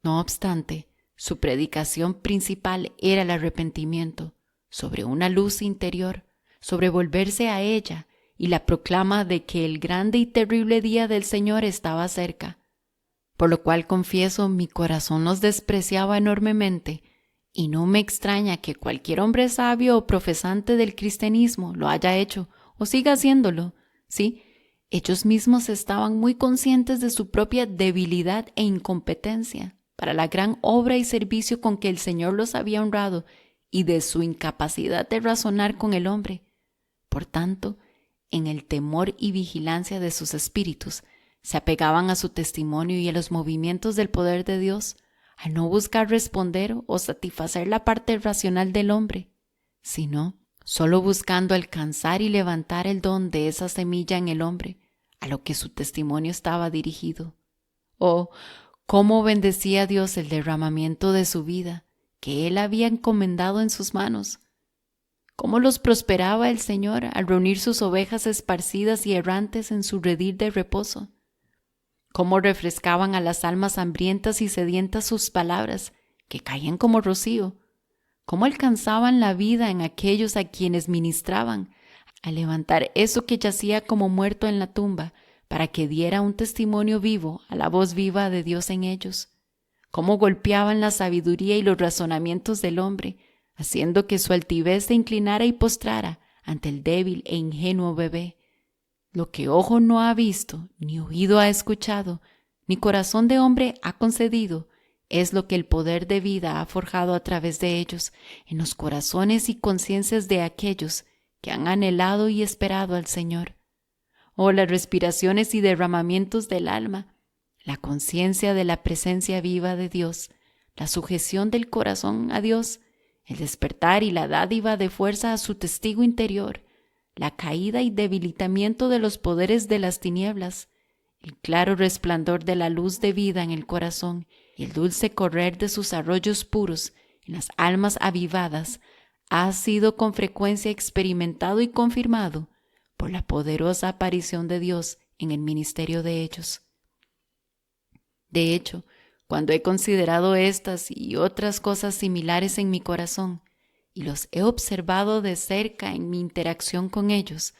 No obstante, su predicación principal era el arrepentimiento, sobre una luz interior, sobre volverse a ella y la proclama de que el grande y terrible día del Señor estaba cerca. Por lo cual confieso, mi corazón los despreciaba enormemente, y no me extraña que cualquier hombre sabio o profesante del cristianismo lo haya hecho o siga haciéndolo. Sí, ellos mismos estaban muy conscientes de su propia debilidad e incompetencia para la gran obra y servicio con que el Señor los había honrado y de su incapacidad de razonar con el hombre. Por tanto, en el temor y vigilancia de sus espíritus, se apegaban a su testimonio y a los movimientos del poder de Dios, al no buscar responder o satisfacer la parte racional del hombre, sino solo buscando alcanzar y levantar el don de esa semilla en el hombre, a lo que su testimonio estaba dirigido. Oh, cómo bendecía Dios el derramamiento de su vida, que Él había encomendado en sus manos. Cómo los prosperaba el Señor al reunir sus ovejas esparcidas y errantes en su redil de reposo. Cómo refrescaban a las almas hambrientas y sedientas sus palabras, que caían como rocío. Cómo alcanzaban la vida en aquellos a quienes ministraban, al levantar eso que yacía como muerto en la tumba, para que diera un testimonio vivo a la voz viva de Dios en ellos. Cómo golpeaban la sabiduría y los razonamientos del hombre, haciendo que su altivez se inclinara y postrara ante el débil e ingenuo bebé. Lo que ojo no ha visto, ni oído ha escuchado, ni corazón de hombre ha concedido, es lo que el poder de vida ha forjado a través de ellos en los corazones y conciencias de aquellos que han anhelado y esperado al Señor. Oh, las respiraciones y derramamientos del alma, la conciencia de la presencia viva de Dios, la sujeción del corazón a Dios, el despertar y la dádiva de fuerza a su testigo interior, la caída y debilitamiento de los poderes de las tinieblas, el claro resplandor de la luz de vida en el corazón y el dulce correr de sus arroyos puros en las almas avivadas, ha sido con frecuencia experimentado y confirmado por la poderosa aparición de Dios en el ministerio de ellos. De hecho, cuando he considerado estas y otras cosas similares en mi corazón y los he observado de cerca en mi interacción con ellos,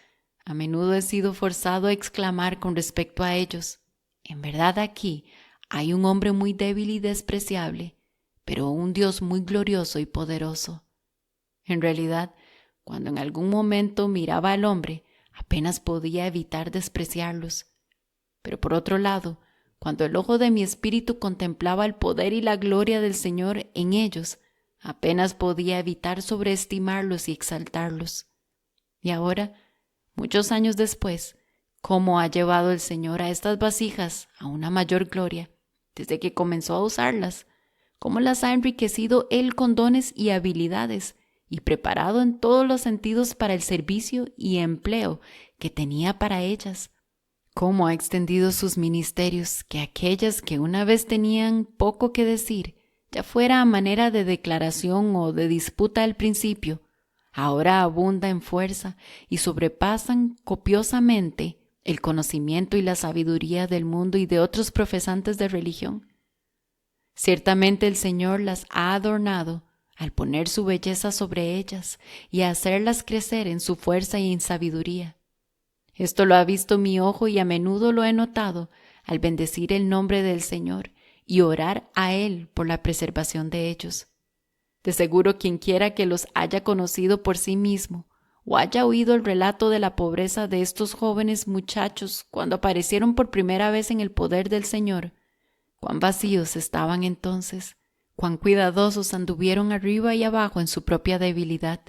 a menudo he sido forzado a exclamar con respecto a ellos: en verdad aquí hay un hombre muy débil y despreciable, pero un Dios muy glorioso y poderoso. En realidad, cuando en algún momento miraba al hombre, apenas podía evitar despreciarlos. Pero por otro lado, cuando el ojo de mi espíritu contemplaba el poder y la gloria del Señor en ellos, apenas podía evitar sobreestimarlos y exaltarlos. Y ahora, muchos años después, ¿cómo ha llevado el Señor a estas vasijas a una mayor gloria desde que comenzó a usarlas? ¿Cómo las ha enriquecido Él con dones y habilidades y preparado en todos los sentidos para el servicio y empleo que tenía para ellas? ¿Cómo ha extendido sus ministerios, que aquellas que una vez tenían poco que decir, ya fuera a manera de declaración o de disputa al principio, ahora abunda en fuerza y sobrepasan copiosamente el conocimiento y la sabiduría del mundo y de otros profesantes de religión? Ciertamente el Señor las ha adornado al poner su belleza sobre ellas y a hacerlas crecer en su fuerza y en sabiduría. Esto lo ha visto mi ojo y a menudo lo he notado al bendecir el nombre del Señor y orar a Él por la preservación de ellos. De seguro quien quiera que los haya conocido por sí mismo o haya oído el relato de la pobreza de estos jóvenes muchachos cuando aparecieron por primera vez en el poder del Señor, cuán vacíos estaban entonces, cuán cuidadosos anduvieron arriba y abajo en su propia debilidad,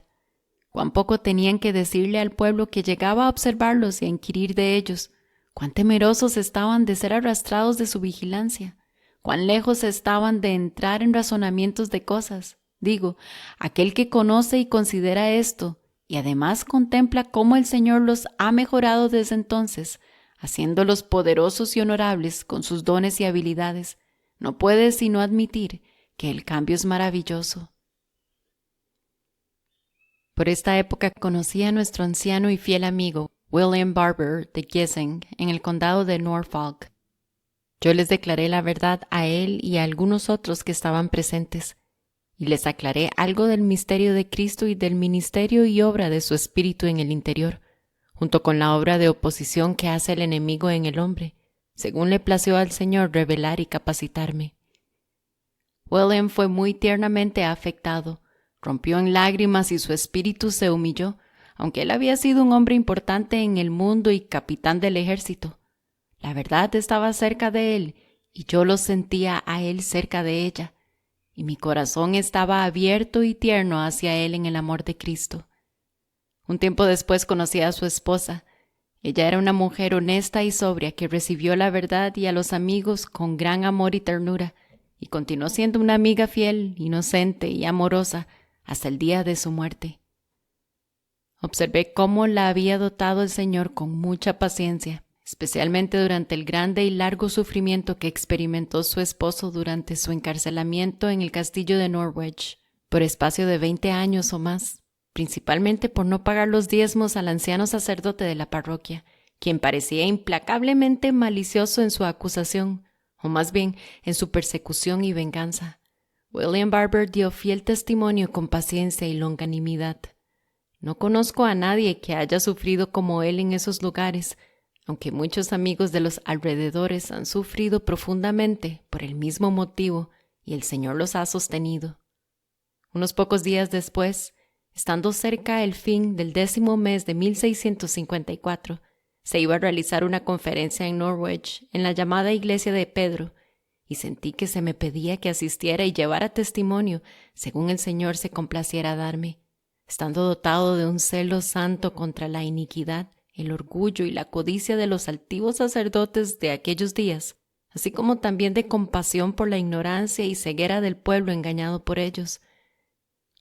cuán poco tenían que decirle al pueblo que llegaba a observarlos y a inquirir de ellos, cuán temerosos estaban de ser arrastrados de su vigilancia, cuán lejos estaban de entrar en razonamientos de cosas. Digo, aquel que conoce y considera esto, y además contempla cómo el Señor los ha mejorado desde entonces, haciéndolos poderosos y honorables con sus dones y habilidades, no puede sino admitir que el cambio es maravilloso. Por esta época conocí a nuestro anciano y fiel amigo, William Barber de Giesing, en el condado de Norfolk. Yo les declaré la verdad a él y a algunos otros que estaban presentes, y les aclaré algo del misterio de Cristo y del ministerio y obra de su Espíritu en el interior, junto con la obra de oposición que hace el enemigo en el hombre, según le plació al Señor revelar y capacitarme. William fue muy tiernamente afectado, rompió en lágrimas y su espíritu se humilló, aunque él había sido un hombre importante en el mundo y capitán del ejército. La verdad estaba cerca de él y yo lo sentía a él cerca de ella, y mi corazón estaba abierto y tierno hacia él en el amor de Cristo. Un tiempo después conocí a su esposa. Ella era una mujer honesta y sobria que recibió la verdad y a los amigos con gran amor y ternura, y continuó siendo una amiga fiel, inocente y amorosa hasta el día de su muerte. Observé cómo la había dotado el Señor con mucha paciencia, especialmente durante el grande y largo sufrimiento que experimentó su esposo durante su encarcelamiento en el castillo de Norwich, por espacio de 20 años o más, principalmente por no pagar los diezmos al anciano sacerdote de la parroquia, quien parecía implacablemente malicioso en su acusación, o más bien en su persecución y venganza. William Barber dio fiel testimonio con paciencia y longanimidad. No conozco a nadie que haya sufrido como él en esos lugares, aunque muchos amigos de los alrededores han sufrido profundamente por el mismo motivo y el Señor los ha sostenido. Unos pocos días después, estando cerca el fin del 10º mes de 1654, se iba a realizar una conferencia en Norwich, en la llamada Iglesia de Pedro, y sentí que se me pedía que asistiera y llevara testimonio, según el Señor se complaciera darme, estando dotado de un celo santo contra la iniquidad, el orgullo y la codicia de los altivos sacerdotes de aquellos días, así como también de compasión por la ignorancia y ceguera del pueblo engañado por ellos.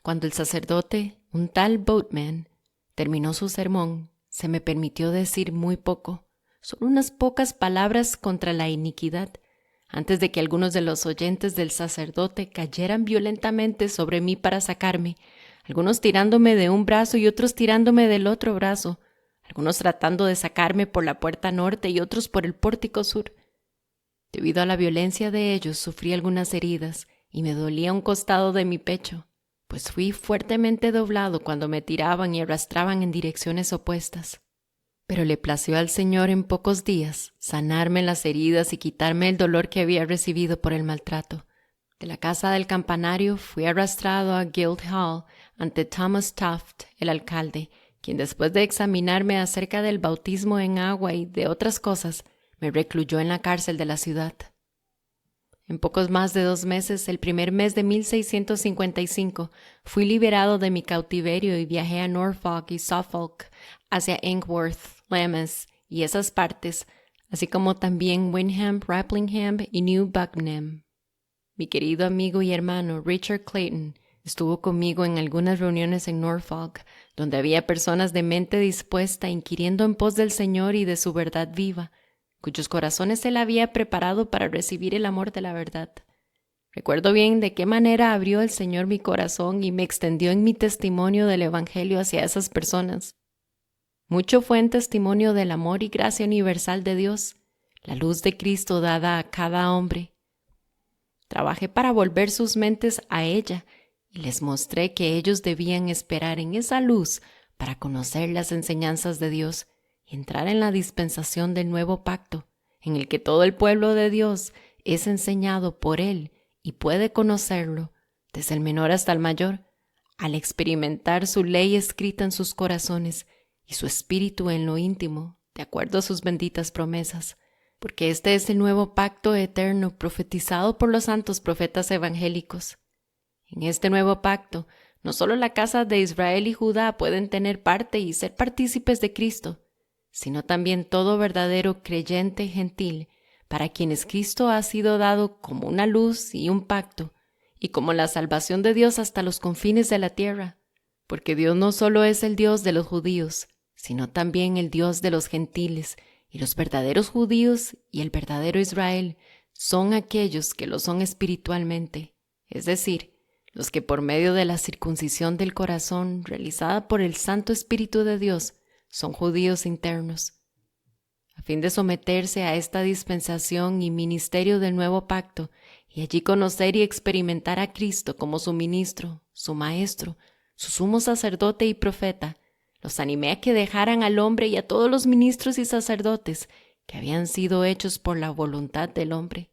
Cuando el sacerdote, un tal Boatman, terminó su sermón, se me permitió decir muy poco, solo unas pocas palabras contra la iniquidad, antes de que algunos de los oyentes del sacerdote cayeran violentamente sobre mí para sacarme, algunos tirándome de un brazo y otros tirándome del otro brazo, algunos tratando de sacarme por la puerta norte y otros por el pórtico sur. Debido a la violencia de ellos, sufrí algunas heridas y me dolía un costado de mi pecho, pues fui fuertemente doblado cuando me tiraban y arrastraban en direcciones opuestas. Pero le plació al Señor en pocos días sanarme las heridas y quitarme el dolor que había recibido por el maltrato. De la casa del campanario fui arrastrado a Guildhall ante Thomas Taft, el alcalde, quien después de examinarme acerca del bautismo en agua y de otras cosas, me recluyó en la cárcel de la ciudad. En pocos más de 2 meses, el primer mes de 1655, fui liberado de mi cautiverio y viajé a Norfolk y Suffolk, hacia Inkworth, Lambeth y esas partes, así como también Windham, Rapplingham y New Buckingham. Mi querido amigo y hermano Richard Clayton estuvo conmigo en algunas reuniones en Norfolk, donde había personas de mente dispuesta inquiriendo en pos del Señor y de su verdad viva, cuyos corazones él había preparado para recibir el amor de la verdad. Recuerdo bien de qué manera abrió el Señor mi corazón y me extendió en mi testimonio del Evangelio hacia esas personas. Mucho fue en testimonio del amor y gracia universal de Dios, la luz de Cristo dada a cada hombre. Trabajé para volver sus mentes a ella y les mostré que ellos debían esperar en esa luz para conocer las enseñanzas de Dios y entrar en la dispensación del nuevo pacto, en el que todo el pueblo de Dios es enseñado por Él y puede conocerlo, desde el menor hasta el mayor, al experimentar su ley escrita en sus corazones y su espíritu en lo íntimo, de acuerdo a sus benditas promesas, porque este es el nuevo pacto eterno profetizado por los santos profetas evangélicos. En este nuevo pacto, no solo la casa de Israel y Judá pueden tener parte y ser partícipes de Cristo, sino también todo verdadero creyente gentil, para quienes Cristo ha sido dado como una luz y un pacto, y como la salvación de Dios hasta los confines de la tierra, porque Dios no solo es el Dios de los judíos, sino también el Dios de los gentiles, y los verdaderos judíos y el verdadero Israel son aquellos que lo son espiritualmente, es decir, los que por medio de la circuncisión del corazón realizada por el Santo Espíritu de Dios son judíos internos. A fin de someterse a esta dispensación y ministerio del nuevo pacto, y allí conocer y experimentar a Cristo como su ministro, su maestro, su sumo sacerdote y profeta, los animé a que dejaran al hombre y a todos los ministros y sacerdotes que habían sido hechos por la voluntad del hombre.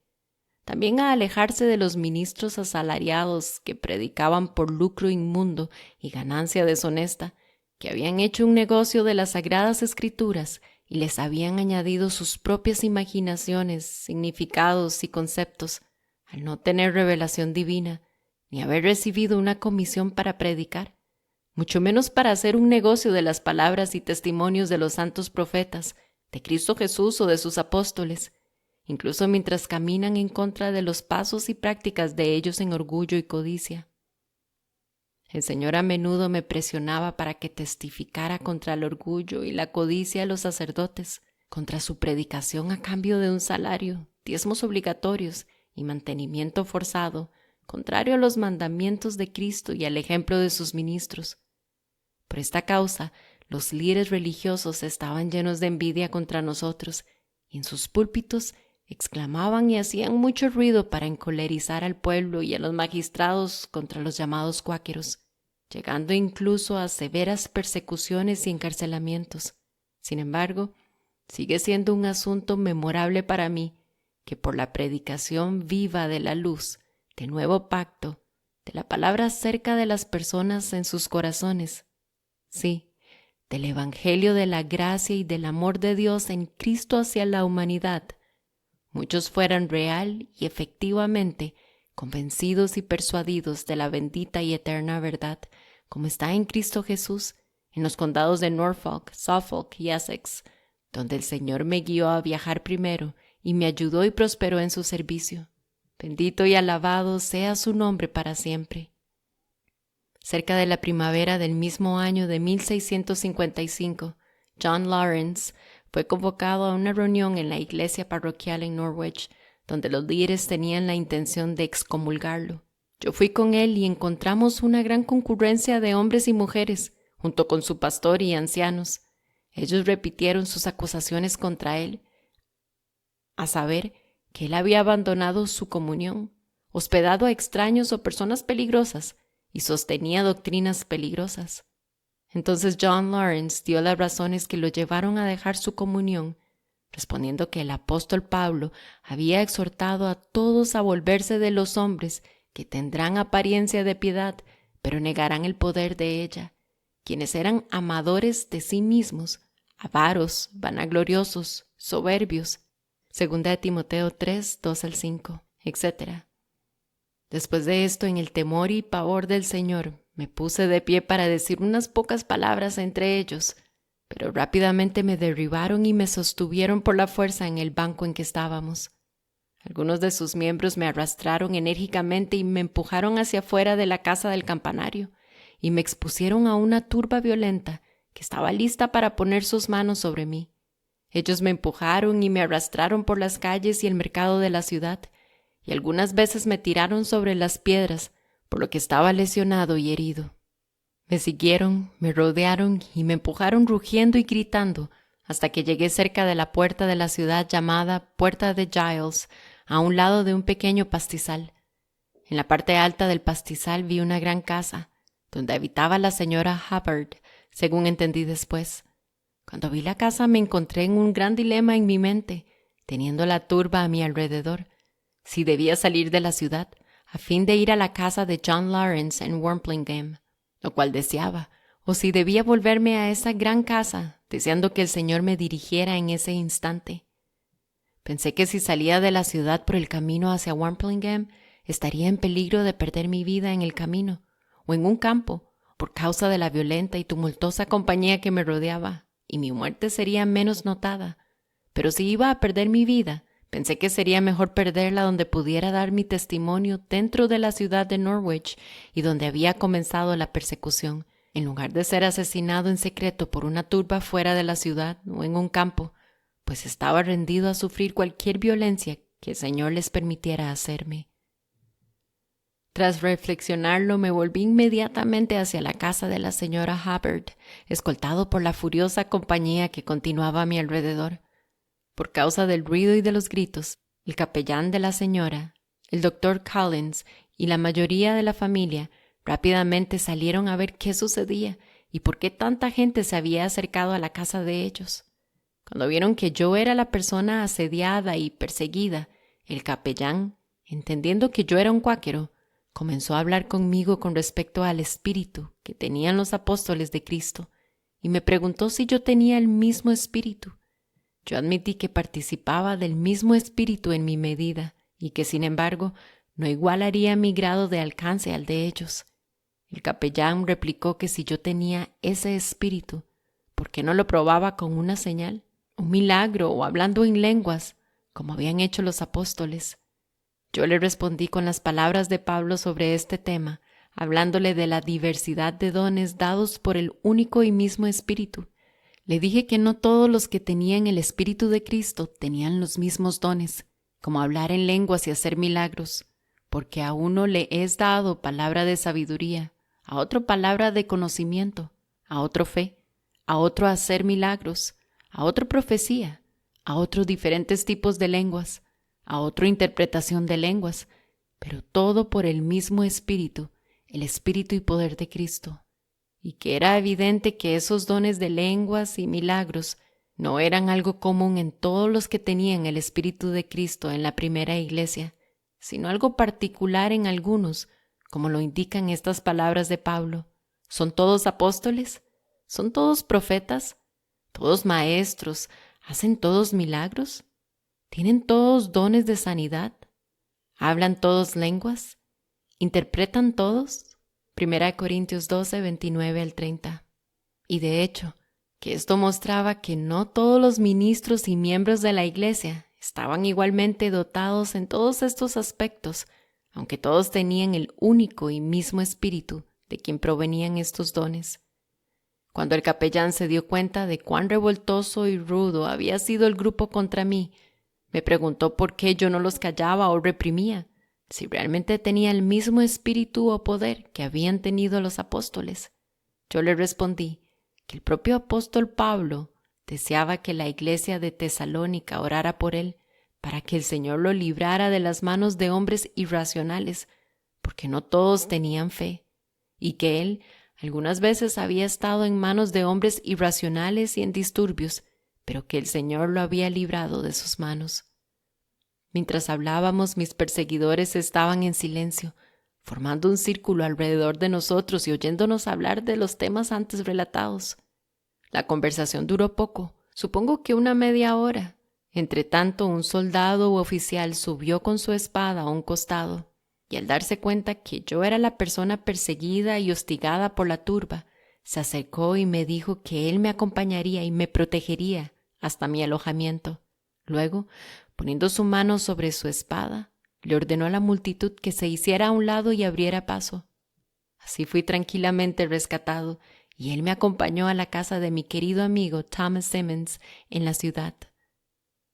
También a alejarse de los ministros asalariados que predicaban por lucro inmundo y ganancia deshonesta, que habían hecho un negocio de las sagradas escrituras y les habían añadido sus propias imaginaciones, significados y conceptos, al no tener revelación divina, ni haber recibido una comisión para predicar, mucho menos para hacer un negocio de las palabras y testimonios de los santos profetas, de Cristo Jesús o de sus apóstoles, incluso mientras caminan en contra de los pasos y prácticas de ellos en orgullo y codicia. El Señor a menudo me presionaba para que testificara contra el orgullo y la codicia de los sacerdotes, contra su predicación a cambio de un salario, diezmos obligatorios y mantenimiento forzado, contrario a los mandamientos de Cristo y al ejemplo de sus ministros. Por esta causa, los líderes religiosos estaban llenos de envidia contra nosotros y en sus púlpitos exclamaban y hacían mucho ruido para encolerizar al pueblo y a los magistrados contra los llamados cuáqueros, llegando incluso a severas persecuciones y encarcelamientos. Sin embargo, sigue siendo un asunto memorable para mí que por la predicación viva de la luz, de nuevo pacto, de la palabra cerca de las personas en sus corazones, sí, del Evangelio de la gracia y del amor de Dios en Cristo hacia la humanidad, muchos fueran real y efectivamente convencidos y persuadidos de la bendita y eterna verdad, como está en Cristo Jesús, en los condados de Norfolk, Suffolk y Essex, donde el Señor me guió a viajar primero y me ayudó y prosperó en su servicio. Bendito y alabado sea su nombre para siempre. Cerca de la primavera del mismo año de 1655, John Lawrence fue convocado a una reunión en la iglesia parroquial en Norwich, donde los líderes tenían la intención de excomulgarlo. Yo fui con él y encontramos una gran concurrencia de hombres y mujeres, junto con su pastor y ancianos. Ellos repitieron sus acusaciones contra él, a saber, que él había abandonado su comunión, hospedado a extraños o personas peligrosas, y sostenía doctrinas peligrosas. Entonces John Lawrence dio las razones que lo llevaron a dejar su comunión, respondiendo que el apóstol Pablo había exhortado a todos a volverse de los hombres que tendrán apariencia de piedad, pero negarán el poder de ella, quienes eran amadores de sí mismos, avaros, vanagloriosos, soberbios, 2 Timoteo 3, 2-5, etc. Después de esto, en el temor y pavor del Señor, me puse de pie para decir unas pocas palabras entre ellos, pero rápidamente me derribaron y me sostuvieron por la fuerza en el banco en que estábamos. Algunos de sus miembros me arrastraron enérgicamente y me empujaron hacia afuera de la casa del campanario, y me expusieron a una turba violenta que estaba lista para poner sus manos sobre mí. Ellos me empujaron y me arrastraron por las calles y el mercado de la ciudad, y algunas veces me tiraron sobre las piedras, por lo que estaba lesionado y herido. Me siguieron, me rodearon y me empujaron rugiendo y gritando hasta que llegué cerca de la puerta de la ciudad llamada Puerta de Giles, a un lado de un pequeño pastizal. En la parte alta del pastizal vi una gran casa, donde habitaba la señora Hubbard, según entendí después. Cuando vi la casa me encontré en un gran dilema en mi mente, teniendo la turba a mi alrededor. Si debía salir de la ciudad, a fin de ir a la casa de John Lawrence en Wormplingham, lo cual deseaba, o si debía volverme a esa gran casa, deseando que el Señor me dirigiera en ese instante. Pensé que si salía de la ciudad por el camino hacia Wormplingham, estaría en peligro de perder mi vida en el camino, o en un campo, por causa de la violenta y tumultuosa compañía que me rodeaba, y mi muerte sería menos notada. Pero si iba a perder mi vida, pensé que sería mejor perderla donde pudiera dar mi testimonio dentro de la ciudad de Norwich y donde había comenzado la persecución, en lugar de ser asesinado en secreto por una turba fuera de la ciudad o en un campo, pues estaba rendido a sufrir cualquier violencia que el Señor les permitiera hacerme. Tras reflexionarlo, me volví inmediatamente hacia la casa de la señora Hubbard, escoltado por la furiosa compañía que continuaba a mi alrededor. Por causa del ruido y de los gritos, el capellán de la señora, el doctor Collins y la mayoría de la familia rápidamente salieron a ver qué sucedía y por qué tanta gente se había acercado a la casa de ellos. Cuando vieron que yo era la persona asediada y perseguida, el capellán, entendiendo que yo era un cuáquero, comenzó a hablar conmigo con respecto al espíritu que tenían los apóstoles de Cristo y me preguntó si yo tenía el mismo espíritu. Yo admití que participaba del mismo espíritu en mi medida y que, sin embargo, no igualaría mi grado de alcance al de ellos. El capellán replicó que si yo tenía ese espíritu, ¿por qué no lo probaba con una señal, un milagro o hablando en lenguas, como habían hecho los apóstoles? Yo le respondí con las palabras de Pablo sobre este tema, hablándole de la diversidad de dones dados por el único y mismo Espíritu. Le dije que no todos los que tenían el Espíritu de Cristo tenían los mismos dones, como hablar en lenguas y hacer milagros, porque a uno le es dado palabra de sabiduría, a otro palabra de conocimiento, a otro fe, a otro hacer milagros, a otro profecía, a otro diferentes tipos de lenguas, a otro interpretación de lenguas, pero todo por el mismo Espíritu, el Espíritu y poder de Cristo. Y que era evidente que esos dones de lenguas y milagros no eran algo común en todos los que tenían el Espíritu de Cristo en la primera iglesia, sino algo particular en algunos, como lo indican estas palabras de Pablo. ¿Son todos apóstoles? ¿Son todos profetas? ¿Todos maestros? ¿Hacen todos milagros? ¿Tienen todos dones de sanidad? ¿Hablan todos lenguas? ¿Interpretan todos? 1 Corintios 12, 29 al 30. Y de hecho, que esto mostraba que no todos los ministros y miembros de la iglesia estaban igualmente dotados en todos estos aspectos, aunque todos tenían el único y mismo espíritu de quien provenían estos dones. Cuando el capellán se dio cuenta de cuán revoltoso y rudo había sido el grupo contra mí, me preguntó por qué yo no los callaba o reprimía, si realmente tenía el mismo espíritu o poder que habían tenido los apóstoles. Yo le respondí que el propio apóstol Pablo deseaba que la iglesia de Tesalónica orara por él para que el Señor lo librara de las manos de hombres irracionales, porque no todos tenían fe, y que él algunas veces había estado en manos de hombres irracionales y en disturbios, pero que el Señor lo había librado de sus manos. Mientras hablábamos, mis perseguidores estaban en silencio, formando un círculo alrededor de nosotros y oyéndonos hablar de los temas antes relatados. La conversación duró poco, supongo que una media hora. Entretanto, un soldado u oficial subió con su espada a un costado, y al darse cuenta que yo era la persona perseguida y hostigada por la turba, se acercó y me dijo que él me acompañaría y me protegería hasta mi alojamiento. Luego, poniendo su mano sobre su espada, le ordenó a la multitud que se hiciera a un lado y abriera paso. Así fui tranquilamente rescatado, y él me acompañó a la casa de mi querido amigo Thomas Simmons en la ciudad.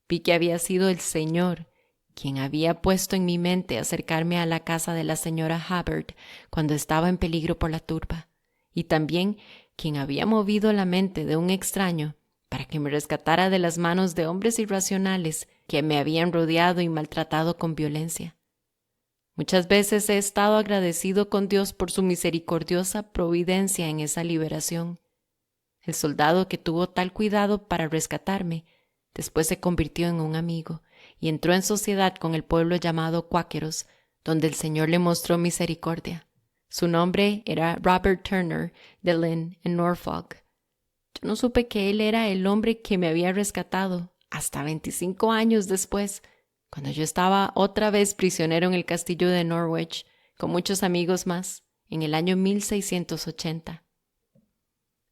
Vi que había sido el Señor quien había puesto en mi mente acercarme a la casa de la señora Hubbard cuando estaba en peligro por la turba, y también quien había movido la mente de un extraño para que me rescatara de las manos de hombres irracionales que me habían rodeado y maltratado con violencia. Muchas veces he estado agradecido con Dios por su misericordiosa providencia en esa liberación. El soldado que tuvo tal cuidado para rescatarme después se convirtió en un amigo y entró en sociedad con el pueblo llamado Cuáqueros, donde el Señor le mostró misericordia. Su nombre era Robert Turner de Lynn, en Norfolk. Yo no supe que él era el hombre que me había rescatado hasta 25 años después, cuando yo estaba otra vez prisionero en el castillo de Norwich, con muchos amigos más, en el año 1680.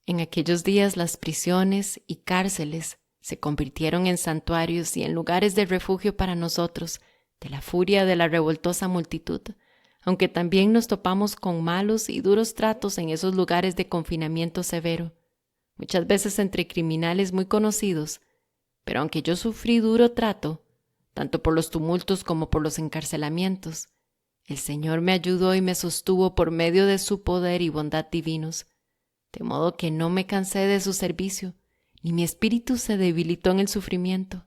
En aquellos días las prisiones y cárceles se convirtieron en santuarios y en lugares de refugio para nosotros, de la furia de la revoltosa multitud, aunque también nos topamos con malos y duros tratos en esos lugares de confinamiento severo, muchas veces entre criminales muy conocidos, pero aunque yo sufrí duro trato, tanto por los tumultos como por los encarcelamientos, el Señor me ayudó y me sostuvo por medio de su poder y bondad divinos, de modo que no me cansé de su servicio, ni mi espíritu se debilitó en el sufrimiento.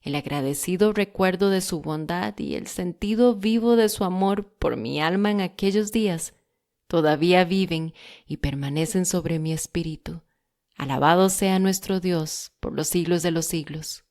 El agradecido recuerdo de su bondad y el sentido vivo de su amor por mi alma en aquellos días todavía viven y permanecen sobre mi espíritu. Alabado sea nuestro Dios por los siglos de los siglos.